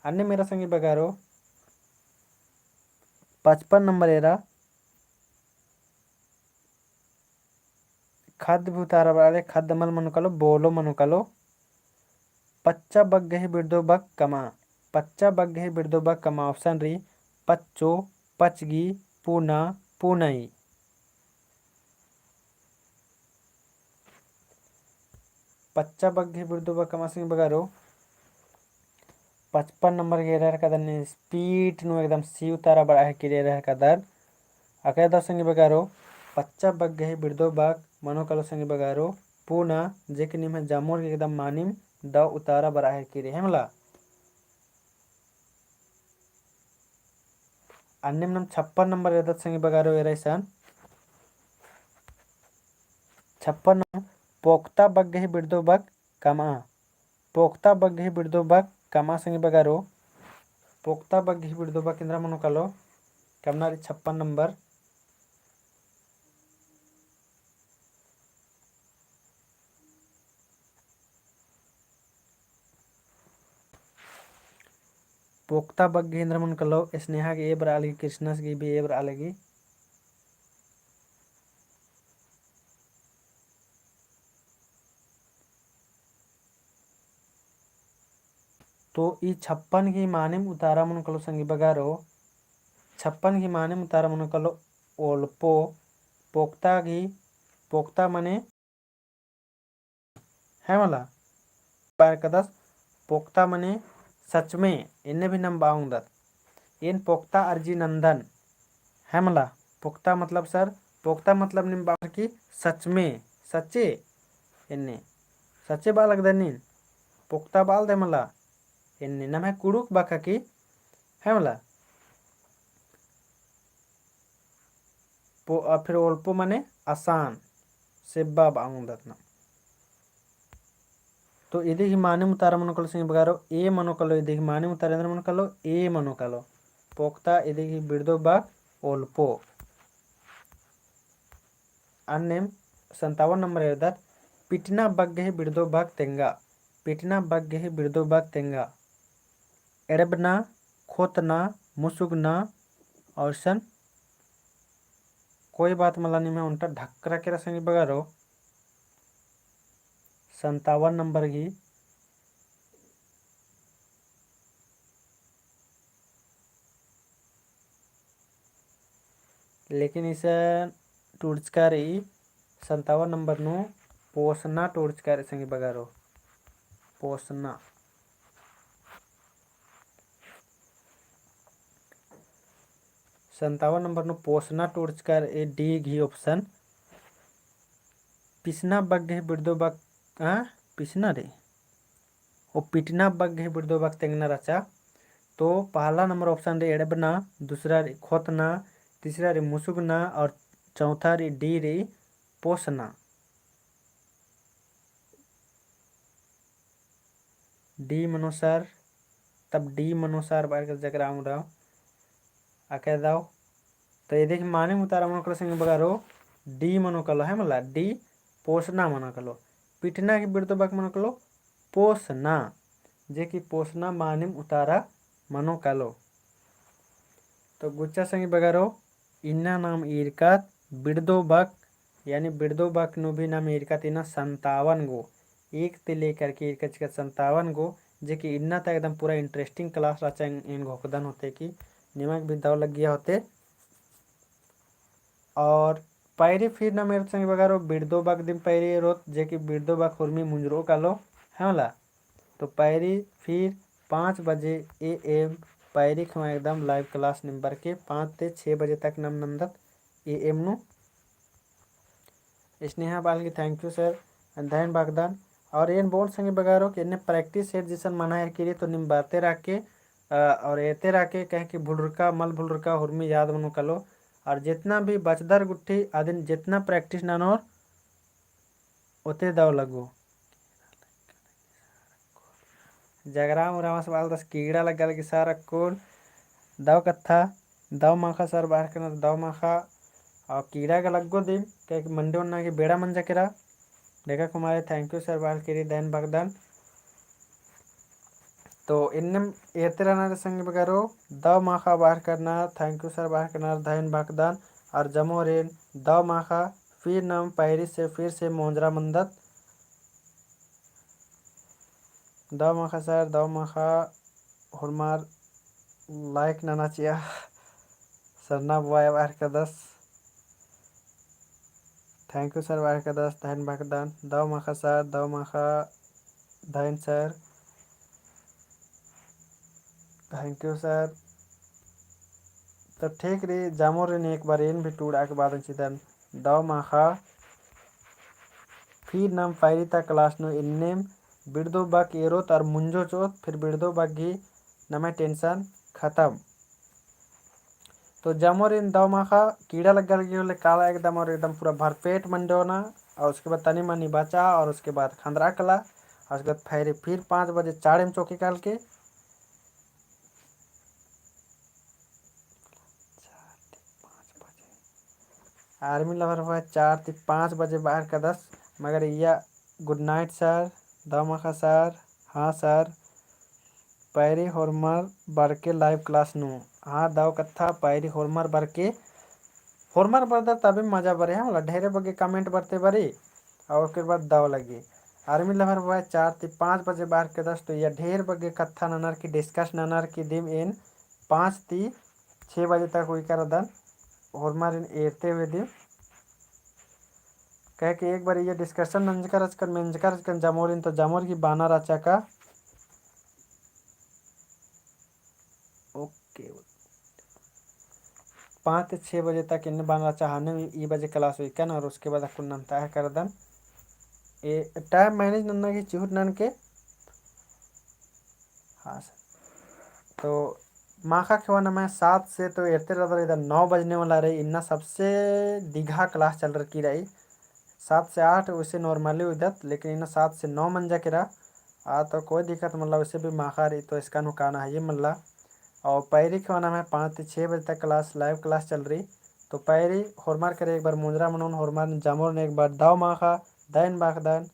अन्य मेरा संगे बगारो 55 नंबर एरा खाद्य भी उतारा बरा खाद्य मल मनु कलो बोलो मनु कलो पच्चा बग्गे ही बिड़दो बग कमा पच्चा बग्गे ही बिड़दो बग कमा ऑप्शन री पच्चो पचगी पूना पूनई पच्चा बग्गे बिड़दो बग कमा सिंह बगारो 55 नंबर के रह का दर स्पीड नु एकदम सी उतारा बड़ा है कि रह का दर अके दर संगे बगारो पच्चा बग्गे बिड़दो बग मनो कलो संगे बगारो पूना जेके निम जामोर के एकदम मानिम द उतारा बड़ा है कि रे हमला अन्य नम 56 नंबर एदत संगे बगारो एरैसन 56 पोक्ता बग्गे बिड़दो बग कमा पोक्ता बग्गे बिड़दो बग कमा संगे बगारो पोक्ता बग्गे बिड़दो बग केंद्रा मनो कलो कमनारी 56 नंबर पोक्ता बग्गे इंद्र मन कलो स्नेहा के ए बर आलेगी कृष्णस की भी ए बर आलेगी तो ई 56 की माने उतारा मन कलो संगी बगारो 56 की माने उतारा मन कलो ओल्पो पोक्ता मने है मला बार कदस पोक्ता मने सच में इन्हें भी नम बाउंदत इन पोक्ता अर्जी नंदन है मला पोक्ता मतलब सर पोक्ता मतलब निम बार की सच में सच्चे इन्ने सच्चे बालक दनिन पोक्ता बाल दे मला इन्ने नम है कुड़ुक बाका की है मला फिर ओल्पो मने आसान सेब्बा बाउंदत ना तो इदी माने मुतारा मन कलो संगे बगारो ए मनो कलो इदी माने मुतारा मन कलो ए मनो कलो पोक्ता इदी बिड़दो बाग ओल्पो अन्नेम 57 नंबर एदा पिटना बग्गे बिड़दो बाग तेंगा पिटना बग्गे बिड़दो बाग तेंगा एड़बना खोतना मुसुगना और सन कोई बात मला नहीं मैं उनका ढक्करा के रसंगी बगारो 57 नंबर की लेकिन इसे टूर्चकारी 57 नंबर नु पोसना टूर्चकारी संगी बगारो पोसना 57 नंबर नु पोसना टूर्चकार ए डी घी ऑप्शन पिसना बग्गे बिड़दो बाग पिसना रे वो पिटना बग्गे बिड़दो बाग तेंगना रचा तो पहला नंबर ऑप्शन रे एड़बना दूसरा रे खोतना तीसरा रे मुसुगना और चौथा रे डी रे पोसना डी मनोसार तब डी मनोसार बार कर जगह आऊँ रहा आके दाओ तो ये देखिए माने मुतारा मन कलो संगे बगारो डी मनो कलो है मला डी पोसना मनो कलो पिटना की बिड़तो बाक मनो कलो पोसना जे की पोसना माने उतारा मनो कलो तो गुच्चा संगे बगारो इन्ना नाम ईरकात बिड़दो बाक यानी बिड़दो बाक नु भी नाम ईरकात इना 57 गो एक ते लेकर के इरकच का 57 गो जे की इन्ना तक एकदम पूरा इंटरेस्टिंग क्लास रचा इन घोकदन होते की निमक भी दाव लग गया होते और पैरी फिर ना मेरे संग बगारो बिड़दो बाग दिन पैरी रोत जे की बिड़दो बाग खुरमी मुंजरो कालो है वाला तो पैरी फिर 5 बजे AM पैरी खमा एकदम लाइव क्लास नंबर के 5 से 6 बजे तक नम नंदत AM नु स्नेहा बाल की थैंक यू सर धैन बागदान और एन बोल संगे बगारो कि इन्हें प्रैक्टिस सेट जिसन मना है कि तो निम बाते राके और एते राके कहे कि भुलरुका मल भुलरुका हुरमी याद मनो कलो और जितना भी बचदर गुट्ठी आदिन जितना प्रैक्टिस नानोर उते दाव लगो जगराम उरामा सवाल 10 कीड़ा लगा कि सारा कोल दाव कत्था दाव माखा सर बाहर करना दाव माखा और कीड़ा का लगो दिन क्या कि मंडे उन्ना की बेड़ा मंजा करा देखा कुमारे थैंक यू सर बाहर करी दैन बगदान तो इन्ने एते रहना संग बगारो दाव माखा बाहर करना थैंक यू सर बाहर करना धैन बगदान और जमो रेन दाव माखा फिर नम पैरी से फिर से मोंजरा मंदत दाव माखा सर दाव माखा हुरमार लाइक नाना चिया सरना बुआया बाहर का 10 थैंक यू सर बाहर का 10 धैन बगदान दाव माखा सर दाव माखा धैन सर थैंक यू सर तो ठीक रे जामो रे एक बार इन भी टूड़ा के बाद चिदन दाव माखा फिर नम पैरिता क्लास नो इन्नेम बिड़दो बाग एरोत और मुंजो चोत फिर बिड़दो बागी नमे टेंशन खत्म तो जामोर इन दाव माखा कीड़ा लग गया काला एकदम और एकदम पूरा भरपेट मंडोना और उसके बाद तनी मनी बचा और उसके बाद खंदरा कला और उसके बाद फिर 5 बजे 4 एम चौकी काल के आर्मी लवर हुआ 4 से 5 बजे बाहर का 10 मगर यह गुड नाइट सर दामाखा सर हाँ सर पैरी होरमर बरके लाइव क्लास नु हाँ दाव कत्था पैरी होरमर बरके होरमर बरदा तभी मजा बरे है मतलब ढेरे बगे कमेंट बरते बरी और उसके बाद दाव लगी आर्मी लवर हुआ 4 से 5 बजे बाहर के 10 तो यह ढेर बगे कत्था ननर की डिस्कस ननर की दिम इन 5 से 6 बजे तक हुई कर दन होरमर इन एरते हुए दिन कह के एक बार ये डिस्कशन नंजकर जामोरिन तो जामोर की बाना राचा का ओके 5 से 6 बजे तक इन बाना राचा हाने ये बजे क्लास हुई कन और उसके बाद अकुन नंता है कर दन ए टाइम मैनेज नन्ना की चिहुट नन के हाँ सर तो माखा खवाना मैं 7 से तो एरते रहा इधर 9 बजने वाला रही इन्ना सबसे दीघा क्लास चल रही 7 से 8 वैसे नॉर्मली उधर लेकिन इन 7 से 9 मंजा के रहा तो कोई दिक्कत मतलब उससे भी माखा रही तो इसका नुकाना है ये मल्ला। और पैरी खवाना है 5 से 6 बजे तक क्लास लाइव क्लास चल रही। तो पैरी होरमार करे एक बार मुंजरा मनोन होरमार जामोर ने एक बार दाव माखा दैन बाख दैन